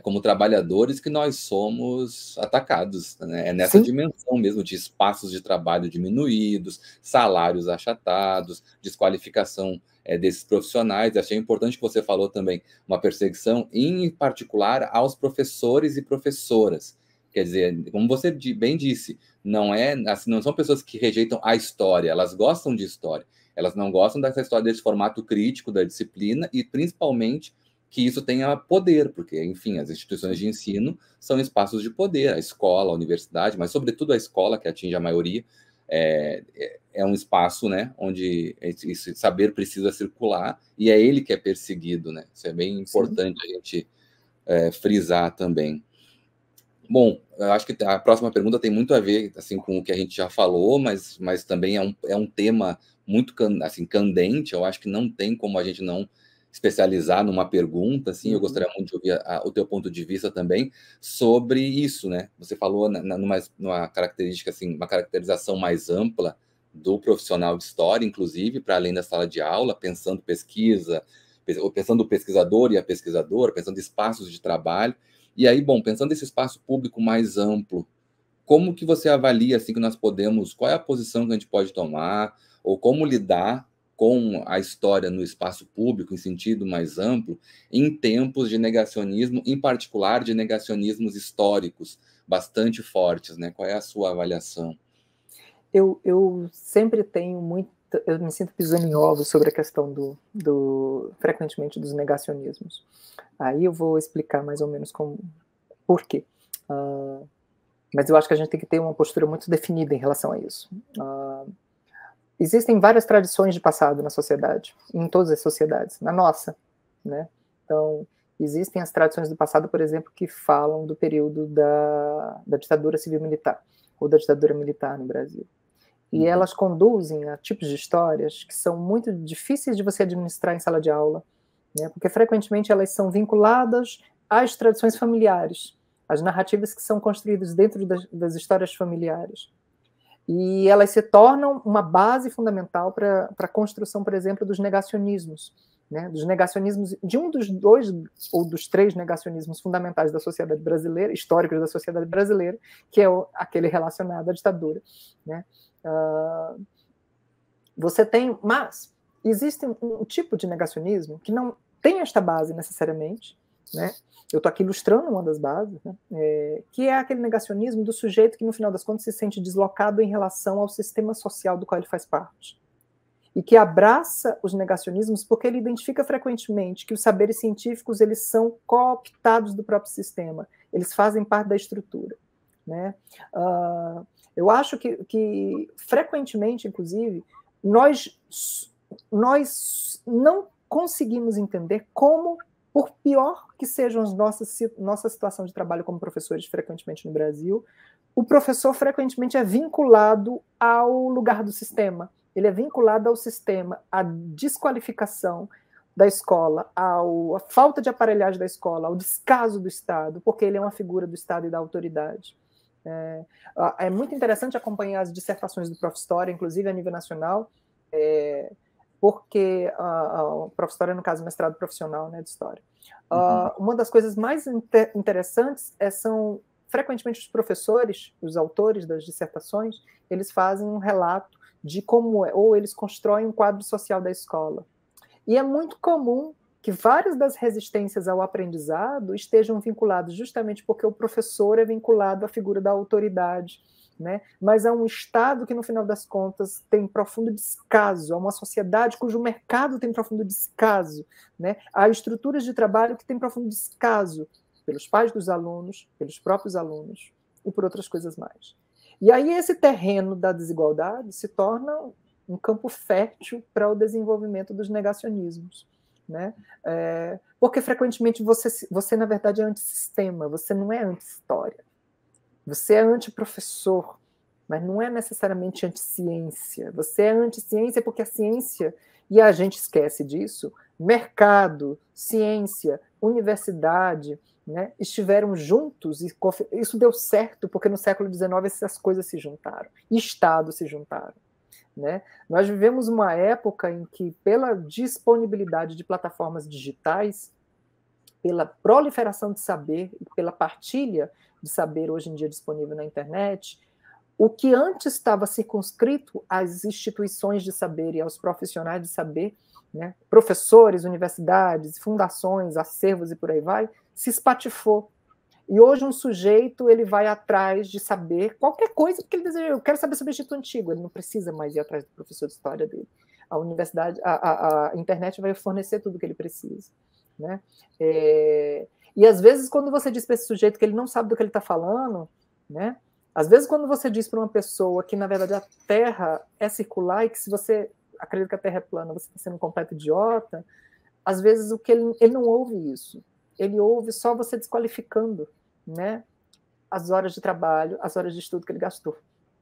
Speaker 2: como trabalhadores que nós somos atacados, né? É nessa Sim. dimensão mesmo de espaços de trabalho diminuídos, salários achatados, desqualificação desses profissionais. Achei importante que você falou também uma perseguição, em particular, aos professores e professoras. Quer dizer, como você bem disse, não são pessoas que rejeitam a história, elas gostam de história, elas não gostam dessa história, desse formato crítico da disciplina e, principalmente, que isso tenha poder, porque, enfim, as instituições de ensino são espaços de poder, a escola, a universidade, mas, sobretudo, a escola, que atinge a maioria, é um espaço, né, onde esse saber precisa circular, e é ele que é perseguido, né? Isso é bem importante Sim. a gente frisar também. Bom, eu acho que a próxima pergunta tem muito a ver assim, com o que a gente já falou, mas também é um tema muito assim, candente. Eu acho que não tem como a gente não especializar numa pergunta, assim. Eu gostaria muito de ouvir o teu ponto de vista também sobre isso, né? Você falou numa característica, assim, uma caracterização mais ampla do profissional de história, inclusive, para além da sala de aula, pensando pesquisa, pensando o pesquisador e a pesquisadora, pensando espaços de trabalho. E aí, bom, pensando nesse espaço público mais amplo, como que você avalia assim que nós podemos, qual é a posição que a gente pode tomar, ou como lidar com a história no espaço público, em sentido mais amplo, em tempos de negacionismo, em particular de negacionismos históricos bastante fortes, né? Qual é a sua avaliação?
Speaker 1: Eu sempre tenho eu me sinto pisando em ovos sobre a questão frequentemente dos negacionismos. Aí eu vou explicar mais ou menos por quê. Mas eu acho que a gente tem que ter uma postura muito definida em relação a isso. Existem várias tradições de passado na sociedade, em todas as sociedades, na nossa, né? Então, existem as tradições do passado, por exemplo, que falam do período da ditadura civil-militar, ou da ditadura militar no Brasil. E elas conduzem a tipos de histórias que são muito difíceis de você administrar em sala de aula, né? Porque frequentemente elas são vinculadas às tradições familiares, às narrativas que são construídas dentro das histórias familiares. E elas se tornam uma base fundamental para a construção, por exemplo, dos negacionismos, né? Dos negacionismos, de um dos dois ou dos três negacionismos fundamentais da sociedade brasileira, históricos da sociedade brasileira, que é aquele relacionado à ditadura, né? Mas existe um tipo de negacionismo que não tem esta base necessariamente, né? Eu estou aqui ilustrando uma das bases, né? Que é aquele negacionismo do sujeito que, no final das contas, se sente deslocado em relação ao sistema social do qual ele faz parte. E que abraça os negacionismos porque ele identifica frequentemente que os saberes científicos eles são cooptados do próprio sistema, eles fazem parte da estrutura, né? Eu acho que frequentemente, inclusive, nós não conseguimos entender como, por pior que sejam as nossa situação de trabalho como professores frequentemente no Brasil, o professor frequentemente é vinculado ao lugar do sistema. Ele é vinculado ao sistema, à desqualificação da escola, à falta de aparelhagem da escola, ao descaso do Estado, porque ele é uma figura do Estado e da autoridade. É muito interessante acompanhar as dissertações do Prof. História, inclusive a nível nacional, porque o Prof. História, no caso, mestrado profissional, né, de História. Uma das coisas mais interessantes são, frequentemente, os professores, os autores das dissertações, eles fazem um relato de como ou eles constroem um quadro social da escola. E é muito comum que várias das resistências ao aprendizado estejam vinculadas justamente porque o professor é vinculado à figura da autoridade, né? Mas há um Estado que, no final das contas, tem profundo descaso, há uma sociedade cujo mercado tem profundo descaso, né? Há estruturas de trabalho que têm profundo descaso pelos pais dos alunos, pelos próprios alunos e por outras coisas mais. E aí esse terreno da desigualdade se torna um campo fértil para o desenvolvimento dos negacionismos, né? Porque frequentemente você na verdade é antissistema, você não é anti-história, você é anti-professor, mas não é necessariamente anti-ciência. Você é anti-ciência porque a ciência, e a gente esquece disso, mercado, ciência, universidade, né, estiveram juntos, e isso deu certo porque no século XIX essas coisas se juntaram, e Estado se juntaram. Né? Nós vivemos uma época em que, pela disponibilidade de plataformas digitais, pela proliferação de saber e pela partilha de saber hoje em dia disponível na internet, o que antes estava circunscrito às instituições de saber e aos profissionais de saber, né, professores, universidades, fundações, acervos e por aí vai, se espatifou. E hoje um sujeito ele vai atrás de saber qualquer coisa que ele deseja. Eu quero saber sobre o Egito Antigo. Ele não precisa mais ir atrás do professor de história dele. A universidade, a internet vai fornecer tudo o que ele precisa, né? E às vezes quando você diz para esse sujeito que ele não sabe do que ele está falando, né? Às vezes quando você diz para uma pessoa que na verdade a Terra é circular e que se você acredita que a Terra é plana, você está sendo um completo idiota. Às vezes o que ele não ouve isso. Ele ouve só você desqualificando, né, as horas de trabalho, as horas de estudo que ele gastou,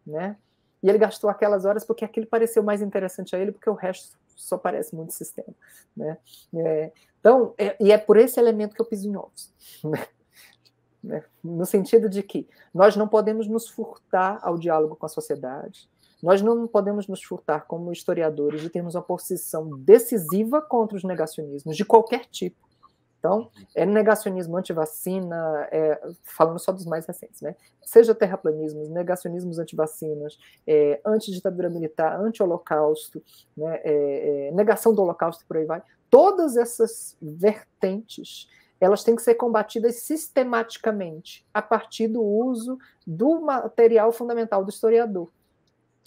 Speaker 1: né? E ele gastou aquelas horas porque aquilo pareceu mais interessante a ele, porque o resto só parece muito sistema, né? Então, e é por esse elemento que eu piso em ovos, né? No sentido de que nós não podemos nos furtar ao diálogo com a sociedade, nós não podemos nos furtar como historiadores de termos uma posição decisiva contra os negacionismos de qualquer tipo, Então, é negacionismo antivacina, falando só dos mais recentes, né? Seja terraplanismos, negacionismos antivacinas, antiditadura militar, anti-holocausto, né? Negação do holocausto, por aí vai. Todas essas vertentes, elas têm que ser combatidas sistematicamente, a partir do uso do material fundamental do historiador,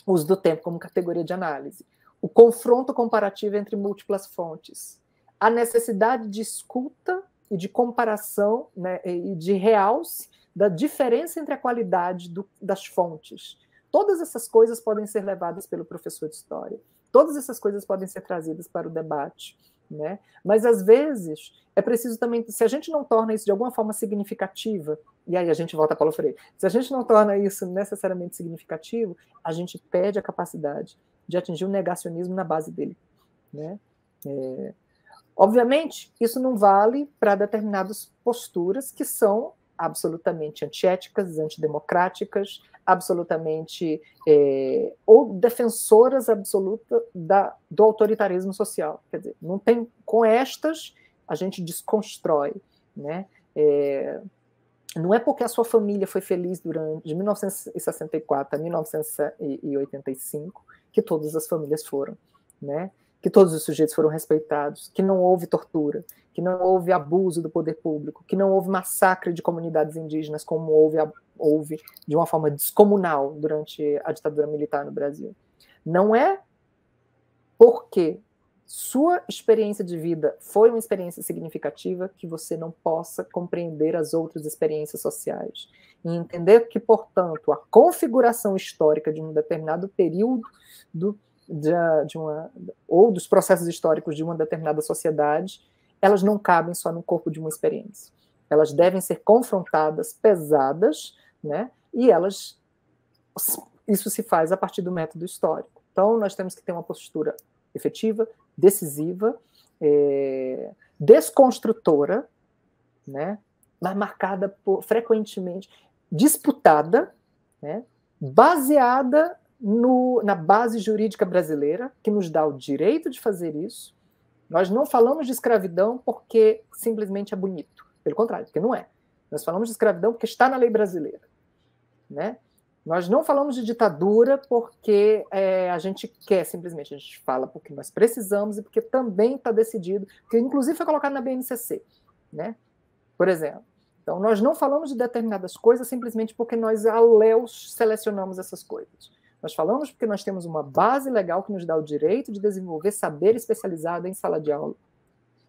Speaker 1: o uso do tempo como categoria de análise, o confronto comparativo entre múltiplas fontes, a necessidade de escuta e de comparação, né, e de realce da diferença entre a qualidade das fontes. Todas essas coisas podem ser levadas pelo professor de história. Todas essas coisas podem ser trazidas para o debate, né? Mas, às vezes, é preciso também, se a gente não torna isso de alguma forma significativa, e aí a gente volta a Paulo Freire, se a gente não torna isso necessariamente significativo, a gente perde a capacidade de atingir o negacionismo na base dele, né? Obviamente, isso não vale para determinadas posturas que são absolutamente antiéticas, antidemocráticas, absolutamente ou defensoras absolutas do autoritarismo social. Quer dizer, não tem, com estas a gente desconstrói, né? Não é porque a sua família foi feliz de 1964 a 1985 que todas as famílias foram, né? Que todos os sujeitos foram respeitados, que não houve tortura, que não houve abuso do poder público, que não houve massacre de comunidades indígenas como houve de uma forma descomunal durante a ditadura militar no Brasil. Não é porque sua experiência de vida foi uma experiência significativa que você não possa compreender as outras experiências sociais. E entender que, portanto, a configuração histórica de um determinado período ou dos processos históricos de uma determinada sociedade, elas não cabem só no corpo de uma experiência. Elas devem ser confrontadas, pesadas, né? E isso se faz a partir do método histórico. Então, nós temos que ter uma postura efetiva, decisiva, desconstrutora, né? Mas marcada frequentemente, disputada, né? Baseada na base jurídica brasileira, que nos dá o direito de fazer isso. Nós não falamos de escravidão porque simplesmente é bonito. Pelo contrário, porque não é. Nós falamos de escravidão porque está na lei brasileira, né? Nós não falamos de ditadura porque a gente quer, simplesmente. A gente fala porque nós precisamos e porque também está decidido, porque inclusive foi colocado na BNCC, né? Por exemplo. Então, nós não falamos de determinadas coisas simplesmente porque nós, aléus, selecionamos essas coisas. Nós falamos porque nós temos uma base legal que nos dá o direito de desenvolver saber especializado em sala de aula.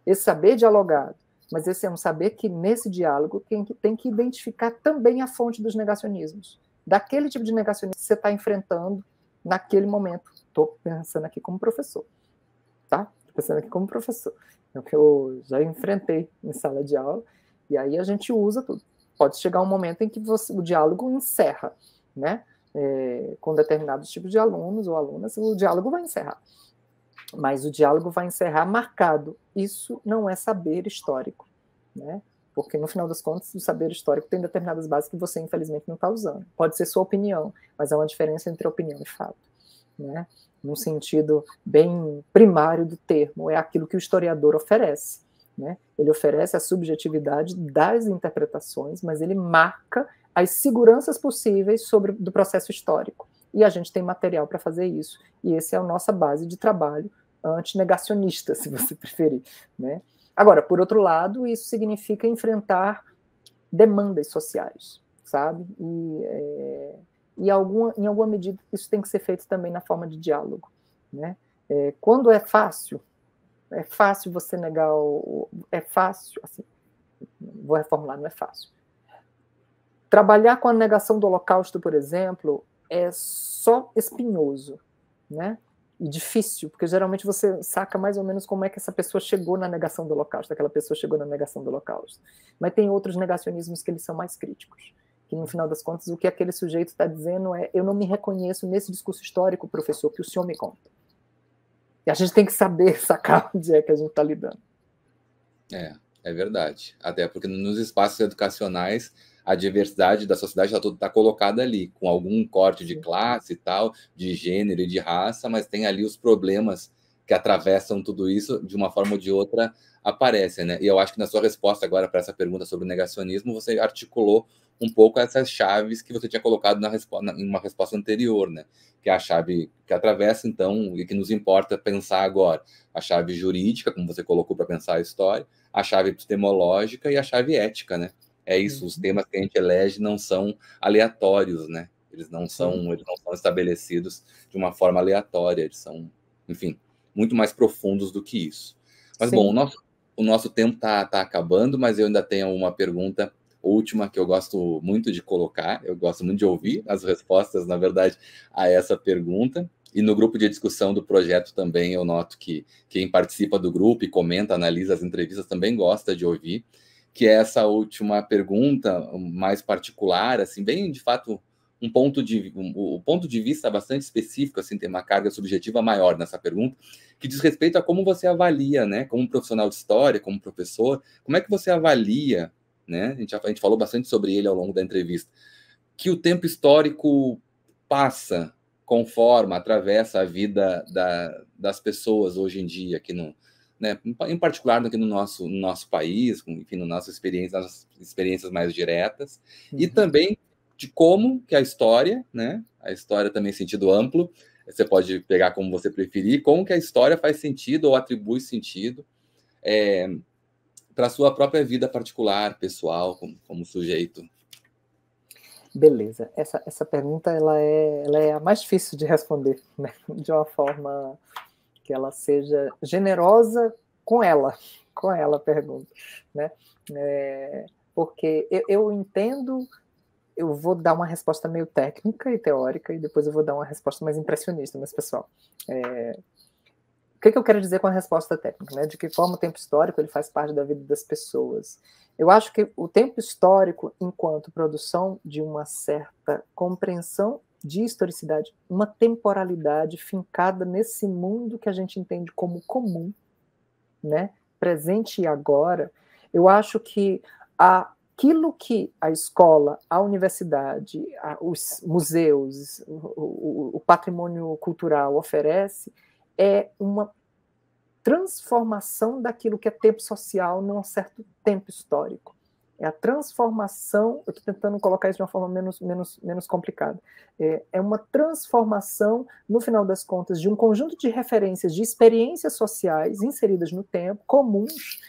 Speaker 1: Esse saber dialogado. Mas esse é um saber que, nesse diálogo, tem que identificar também a fonte dos negacionismos. Daquele tipo de negacionismo que você está enfrentando naquele momento. Estou pensando aqui como professor. Tá? Estou pensando aqui como professor. É o que eu já enfrentei em sala de aula. E aí a gente usa tudo. Pode chegar um momento em que o diálogo encerra, né? Com determinados tipos de alunos ou alunas, o diálogo vai encerrar. Mas o diálogo vai encerrar marcado. Isso não é saber histórico, né? Porque, no final das contas, o saber histórico tem determinadas bases que você, infelizmente, não está usando. Pode ser sua opinião, mas há uma diferença entre opinião e fato, né? Num sentido bem primário do termo, é aquilo que o historiador oferece, né? Ele oferece a subjetividade das interpretações, mas ele marca as seguranças possíveis do processo histórico. E a gente tem material para fazer isso. E essa é a nossa base de trabalho antinegacionista, se você preferir, né? Agora, por outro lado, isso significa enfrentar demandas sociais, sabe? E em alguma medida, isso tem que ser feito também na forma de diálogo, né? Quando é fácil você negar é fácil, assim, vou reformular, não é fácil. Trabalhar com a negação do Holocausto, por exemplo, é só espinhoso, né? E difícil, porque geralmente você saca mais ou menos como é que essa pessoa chegou na negação do Holocausto, aquela pessoa chegou na negação do Holocausto. Mas tem outros negacionismos que eles são mais críticos, que no final das contas o que aquele sujeito está dizendo é: eu não me reconheço nesse discurso histórico, professor, que o senhor me conta. E a gente tem que saber sacar onde é que a gente está lidando.
Speaker 2: É verdade. Até porque nos espaços educacionais a diversidade da sociedade está colocada ali, com algum corte de classe e tal, de gênero e de raça, mas tem ali os problemas que atravessam tudo isso, de uma forma ou de outra, aparecem, né? E eu acho que na sua resposta agora para essa pergunta sobre o negacionismo, você articulou um pouco essas chaves que você tinha colocado em uma resposta anterior, né? Que é a chave que atravessa, então, e que nos importa pensar agora. A chave jurídica, como você colocou para pensar a história, a chave epistemológica e a chave ética, né? É isso, os temas que a gente elege não são aleatórios, né? Eles não são estabelecidos de uma forma aleatória, eles são, enfim, muito mais profundos do que isso. Mas,
Speaker 1: Sim.
Speaker 2: bom, o nosso tempo tá acabando, mas eu ainda tenho uma pergunta última que eu gosto muito de colocar, eu gosto muito de ouvir as respostas, na verdade, a essa pergunta. E no grupo de discussão do projeto também eu noto que quem participa do grupo e comenta, analisa as entrevistas também gosta de ouvir, que é essa última pergunta mais particular, assim, bem, de fato, um ponto de vista bastante específico, assim, tem uma carga subjetiva maior nessa pergunta, que diz respeito a como você avalia, né, como profissional de história, como professor, como é que você avalia, né, a gente falou bastante sobre ele ao longo da entrevista, que o tempo histórico passa, conforma, atravessa a vida das pessoas hoje em dia, aqui no, né, em particular aqui no nosso país, enfim, nas experiências mais diretas, e também de como que a história, né, a história também em sentido amplo, você pode pegar como você preferir, como que a história faz sentido ou atribui sentido para a sua própria vida particular, pessoal, como sujeito.
Speaker 1: Beleza. Essa pergunta ela é a mais difícil de responder, né? De uma forma que ela seja generosa com ela a pergunta, né? Porque eu entendo, eu vou dar uma resposta meio técnica e teórica e depois eu vou dar uma resposta mais impressionista, mas pessoal, o que eu quero dizer com a resposta técnica, né? De que forma o tempo histórico ele faz parte da vida das pessoas? Eu acho que o tempo histórico, enquanto produção de uma certa compreensão de historicidade, uma temporalidade fincada nesse mundo que a gente entende como comum, né? Presente e agora, eu acho que aquilo que a escola, a universidade, os museus, o patrimônio cultural oferece é uma transformação daquilo que é tempo social num certo tempo histórico. É a transformação, eu estou tentando colocar isso de uma forma menos complicada, é uma transformação, no final das contas, de um conjunto de referências, de experiências sociais inseridas no tempo, comuns,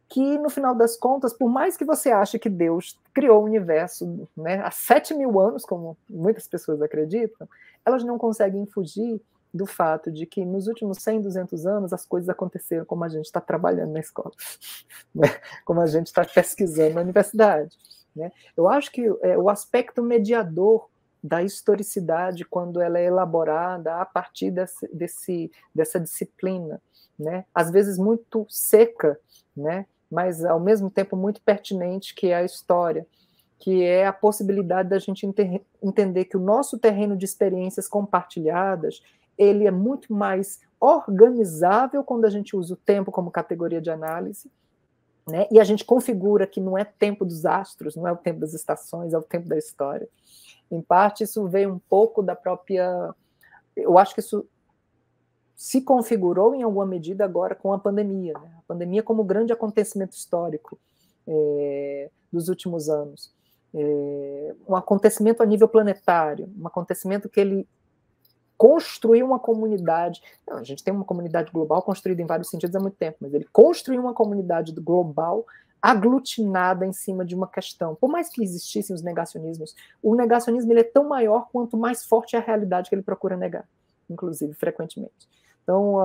Speaker 1: que, no final das contas, por mais que você ache que Deus criou o universo, né, há 7.000 anos, como muitas pessoas acreditam, elas não conseguem fugir do fato de que nos últimos 100, 200 anos as coisas aconteceram como a gente está trabalhando na escola, né? Como a gente está pesquisando na universidade, né? Eu acho que o aspecto mediador da historicidade, quando ela é elaborada a partir dessa disciplina, né? Às vezes muito seca, né? Mas ao mesmo tempo muito pertinente, que é a história, que é a possibilidade da gente entender que o nosso terreno de experiências compartilhadas ele é muito mais organizável quando a gente usa o tempo como categoria de análise, né? E a gente configura que não é tempo dos astros, não é o tempo das estações, é o tempo da história. Em parte, isso veio um pouco da própria... Eu acho que isso se configurou em alguma medida agora com a pandemia, né? A pandemia como grande acontecimento histórico dos últimos anos. Um acontecimento a nível planetário, um acontecimento que ele construiu uma comunidade. Não, a gente tem uma comunidade global construída em vários sentidos há muito tempo, mas ele construiu uma comunidade global aglutinada em cima de uma questão. Por mais que existissem os negacionismos, o negacionismo ele é tão maior quanto mais forte é a realidade que ele procura negar, inclusive, frequentemente. Então,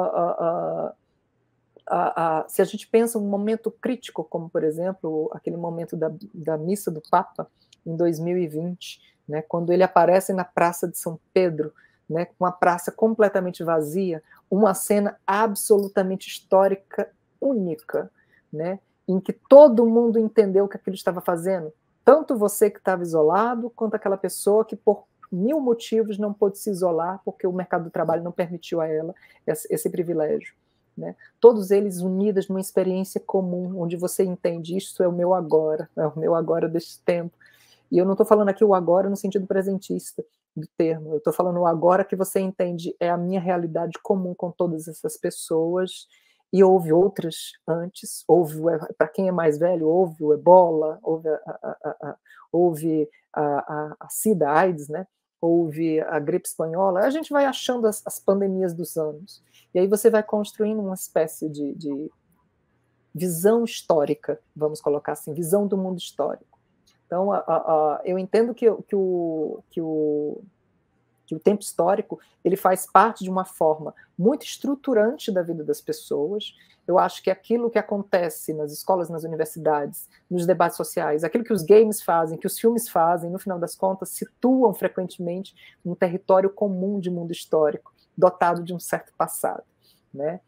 Speaker 1: se a gente pensa um momento crítico, como, por exemplo, aquele momento da missa do Papa, em 2020, né, quando ele aparece na Praça de São Pedro, né, com a praça completamente vazia, uma cena absolutamente histórica, única, né, em que todo mundo entendeu o que aquilo estava fazendo, tanto você que estava isolado, quanto aquela pessoa que, por 1000 motivos, não pôde se isolar, porque o mercado do trabalho não permitiu a ela esse privilégio. Né? Todos eles unidos numa experiência comum, onde você entende, isso é o meu agora deste tempo. E eu não estou falando aqui o agora no sentido presentista, do termo. Eu estou falando agora que você entende, é a minha realidade comum com todas essas pessoas, e houve outras antes, para quem é mais velho, houve o Ebola, houve a SIDA, a AIDS, né? Houve a gripe espanhola, a gente vai achando as pandemias dos anos, e aí você vai construindo uma espécie de visão histórica, vamos colocar assim, visão do mundo histórico. Então, eu entendo que o tempo histórico ele faz parte de uma forma muito estruturante da vida das pessoas. Eu acho que aquilo que acontece nas escolas, nas universidades, nos debates sociais, aquilo que os games fazem, que os filmes fazem, no final das contas, situam frequentemente um território comum de mundo histórico, dotado de um certo passado, né?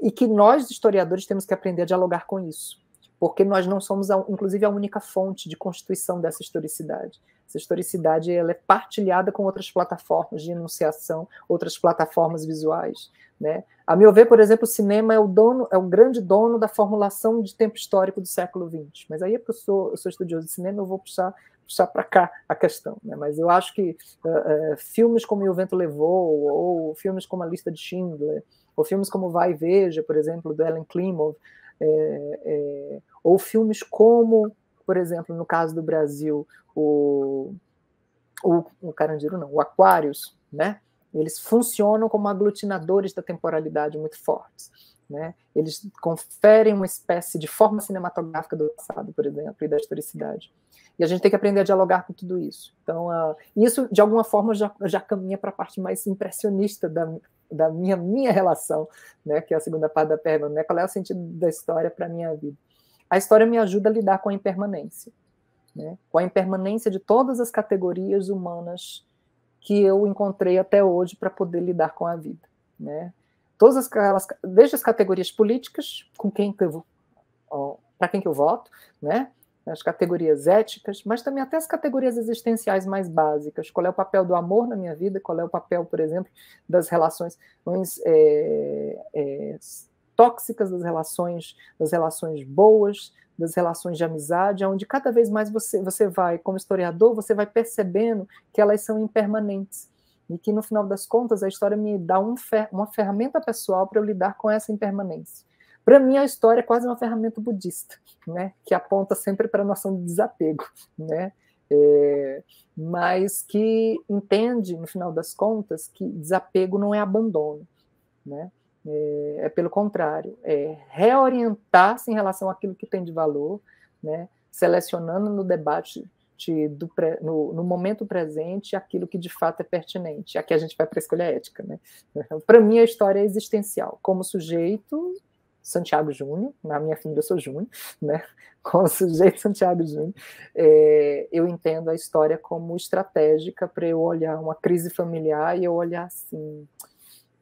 Speaker 1: E que nós, historiadores, temos que aprender a dialogar com isso, porque nós não somos, inclusive, a única fonte de constituição dessa historicidade. Essa historicidade ela é partilhada com outras plataformas de enunciação, outras plataformas visuais, né? A meu ver, por exemplo, o cinema é o grande dono da formulação de tempo histórico do século XX. Mas aí é porque eu sou estudioso de cinema, eu vou puxar para cá a questão, né? Mas eu acho que filmes como E o Vento Levou, ou filmes como A Lista de Schindler, ou filmes como Vai e Veja, por exemplo, do Ellen Klimov, ou filmes como, por exemplo, no caso do Brasil, o Carandiru não, o Aquários, né? Eles funcionam como aglutinadores da temporalidade muito fortes, né? Eles conferem uma espécie de forma cinematográfica do passado, por exemplo, e da historicidade. E a gente tem que aprender a dialogar com tudo isso. Então, isso, de alguma forma, já caminha para a parte mais impressionista da minha relação, né? Que é a segunda parte da pergunta, né? Qual é o sentido da história para a minha vida? A história me ajuda a lidar com a impermanência, né? Com a impermanência de todas as categorias humanas que eu encontrei até hoje para poder lidar com a vida, né? Todas desde as categorias políticas, para quem que eu voto, né? As categorias éticas, mas também até as categorias existenciais mais básicas. Qual é o papel do amor na minha vida? Qual é o papel, por exemplo, das relações tóxicas, das relações boas, das relações de amizade, onde cada vez mais você vai, como historiador, você vai percebendo que elas são impermanentes e que, no final das contas, a história me dá uma ferramenta pessoal para eu lidar com essa impermanência. Para mim, a história é quase uma ferramenta budista, né? Que aponta sempre para a noção de desapego, né? Mas que entende, no final das contas, que desapego não é abandono, né? É pelo contrário, é reorientar-se em relação àquilo que tem de valor, né? Selecionando no debate no momento presente aquilo que de fato é pertinente. Aqui a gente vai para a escolha ética, né? Para mim, a história é existencial. Como sujeito, Santiago Júnior, na minha família eu sou Júnior, né? Como sujeito Santiago Júnior, eu entendo a história como estratégica para eu olhar uma crise familiar e eu olhar assim,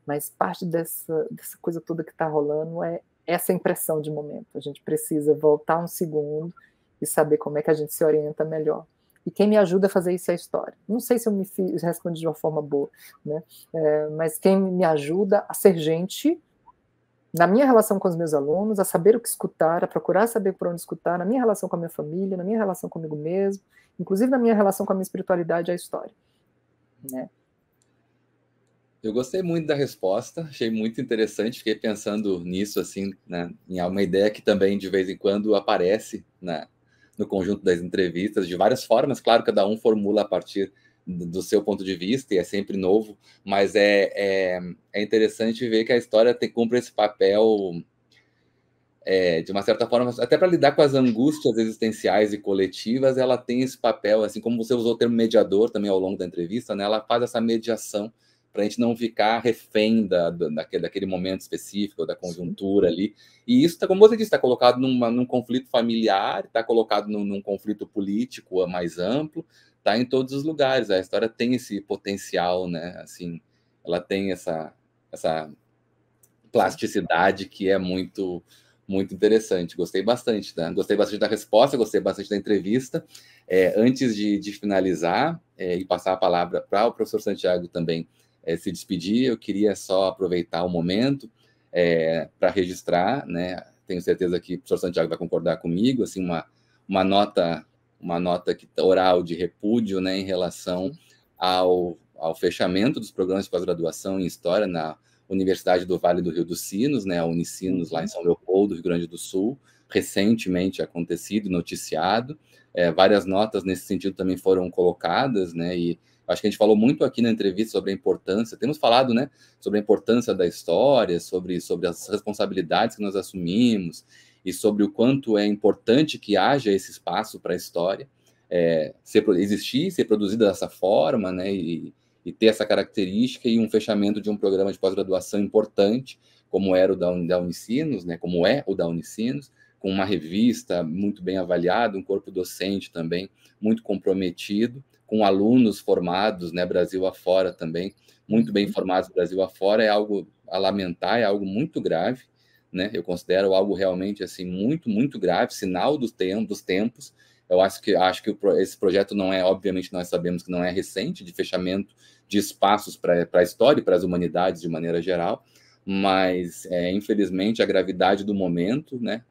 Speaker 1: mas parte dessa coisa toda que está rolando é essa impressão de momento. A gente precisa voltar um segundo e saber como é que a gente se orienta melhor. E quem me ajuda a fazer isso é a história. Não sei se eu respondi de uma forma boa, né? Mas quem me ajuda a ser gente na minha relação com os meus alunos, a saber o que escutar, a procurar saber por onde escutar, na minha relação com a minha família, na minha relação comigo mesmo, inclusive na minha relação com a minha espiritualidade, é a história, né?
Speaker 2: Eu gostei muito da resposta, achei muito interessante, fiquei pensando nisso, assim, né, em uma ideia que também, de vez em quando, aparece no conjunto das entrevistas, de várias formas, claro, cada um formula a partir do seu ponto de vista, e é sempre novo, mas é interessante ver que a história cumpre esse papel, de uma certa forma, até para lidar com as angústias existenciais e coletivas, ela tem esse papel, assim como você usou o termo mediador também ao longo da entrevista, né, ela faz essa mediação para a gente não ficar refém daquele momento específico, da conjuntura ali. E isso, como você disse, está colocado num conflito familiar, está colocado num conflito político mais amplo, está em todos os lugares. A história tem esse potencial, né? Assim, ela tem essa plasticidade que é muito, muito interessante. Gostei bastante da resposta, gostei bastante da entrevista. Antes de finalizar e passar a palavra para o professor Santiago também, se despedir, eu queria só aproveitar o momento para registrar, né? Tenho certeza que o professor Santiago vai concordar comigo, assim, uma nota oral de repúdio, né, em relação ao fechamento dos programas de pós-graduação em História na Universidade do Vale do Rio dos Sinos, né, a Unicinos, lá em São Leopoldo, Rio Grande do Sul, recentemente acontecido, noticiado. Várias notas nesse sentido também foram colocadas, né, e acho que a gente falou muito aqui na entrevista sobre a importância, temos falado, né, sobre a importância da história, sobre as responsabilidades que nós assumimos, e sobre o quanto é importante que haja esse espaço para a história, existir, ser produzida dessa forma, né, e ter essa característica, e um fechamento de um programa de pós-graduação importante, como era o da Unicinos, né, como é o da Unicinos, com uma revista muito bem avaliada, um corpo docente também muito comprometido, com alunos formados, né, Brasil afora também, muito bem formados Brasil afora, é algo a lamentar, é algo muito grave, né? Eu considero algo realmente assim muito, muito grave, sinal dos tempos. Eu acho que esse projeto não é, obviamente, nós sabemos que não é recente, de fechamento de espaços para a história e para as humanidades de maneira geral, mas, infelizmente, a gravidade do momento, né,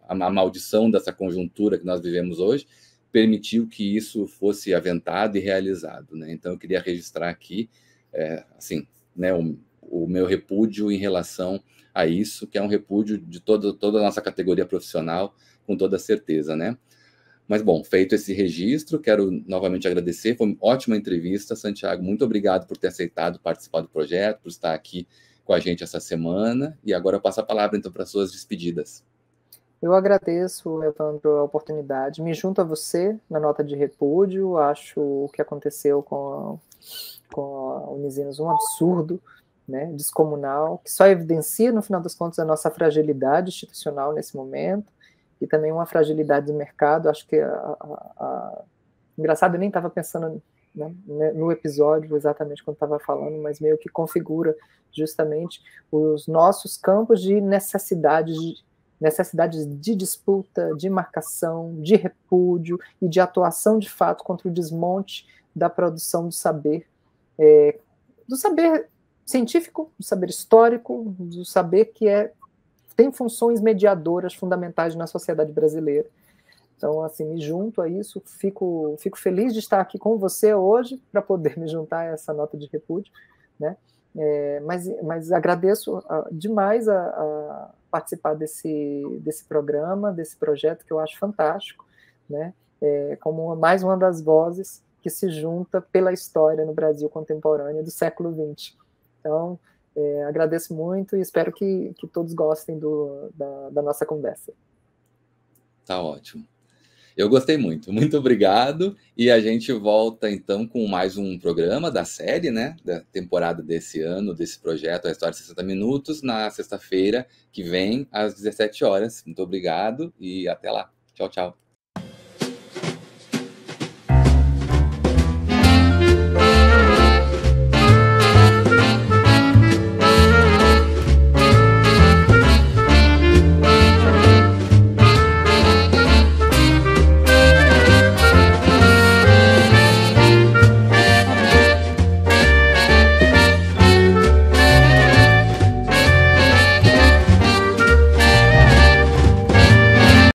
Speaker 2: a maldição dessa conjuntura que nós vivemos hoje, permitiu que isso fosse aventado e realizado, né? Então, eu queria registrar aqui, assim, né, o meu repúdio em relação a isso, que é um repúdio de toda a nossa categoria profissional, com toda certeza, né? Mas, bom, feito esse registro, quero novamente agradecer, foi uma ótima entrevista, Santiago, muito obrigado por ter aceitado participar do projeto, por estar aqui com a gente essa semana, e agora eu passo a palavra, então, para as suas despedidas.
Speaker 1: Eu agradeço, Evandro, a oportunidade, me junto a você na nota de repúdio, acho o que aconteceu com a Unisinos um absurdo, né, descomunal, que só evidencia, no final das contas, a nossa fragilidade institucional nesse momento, e também uma fragilidade do mercado. Acho que engraçado, eu nem estava pensando, né, no episódio exatamente quando estava falando, mas meio que configura justamente os nossos campos de necessidades de disputa, de marcação, de repúdio e de atuação de fato contra o desmonte da produção do saber científico, do saber histórico, do saber que tem funções mediadoras fundamentais na sociedade brasileira. Então, assim, me junto a isso, fico feliz de estar aqui com você hoje para poder me juntar a essa nota de repúdio, né? Mas agradeço demais a participar desse programa, desse projeto que eu acho fantástico, né? Como mais uma das vozes que se junta pela história no Brasil contemporâneo do século XX. Então, agradeço muito e espero que todos gostem da nossa conversa.
Speaker 2: Tá ótimo. Eu gostei muito. Muito obrigado. E a gente volta, então, com mais um programa da série, né? Da temporada desse ano, desse projeto, A História de 60 Minutos, na sexta-feira que vem, às 17 horas. Muito obrigado e até lá. Tchau, tchau.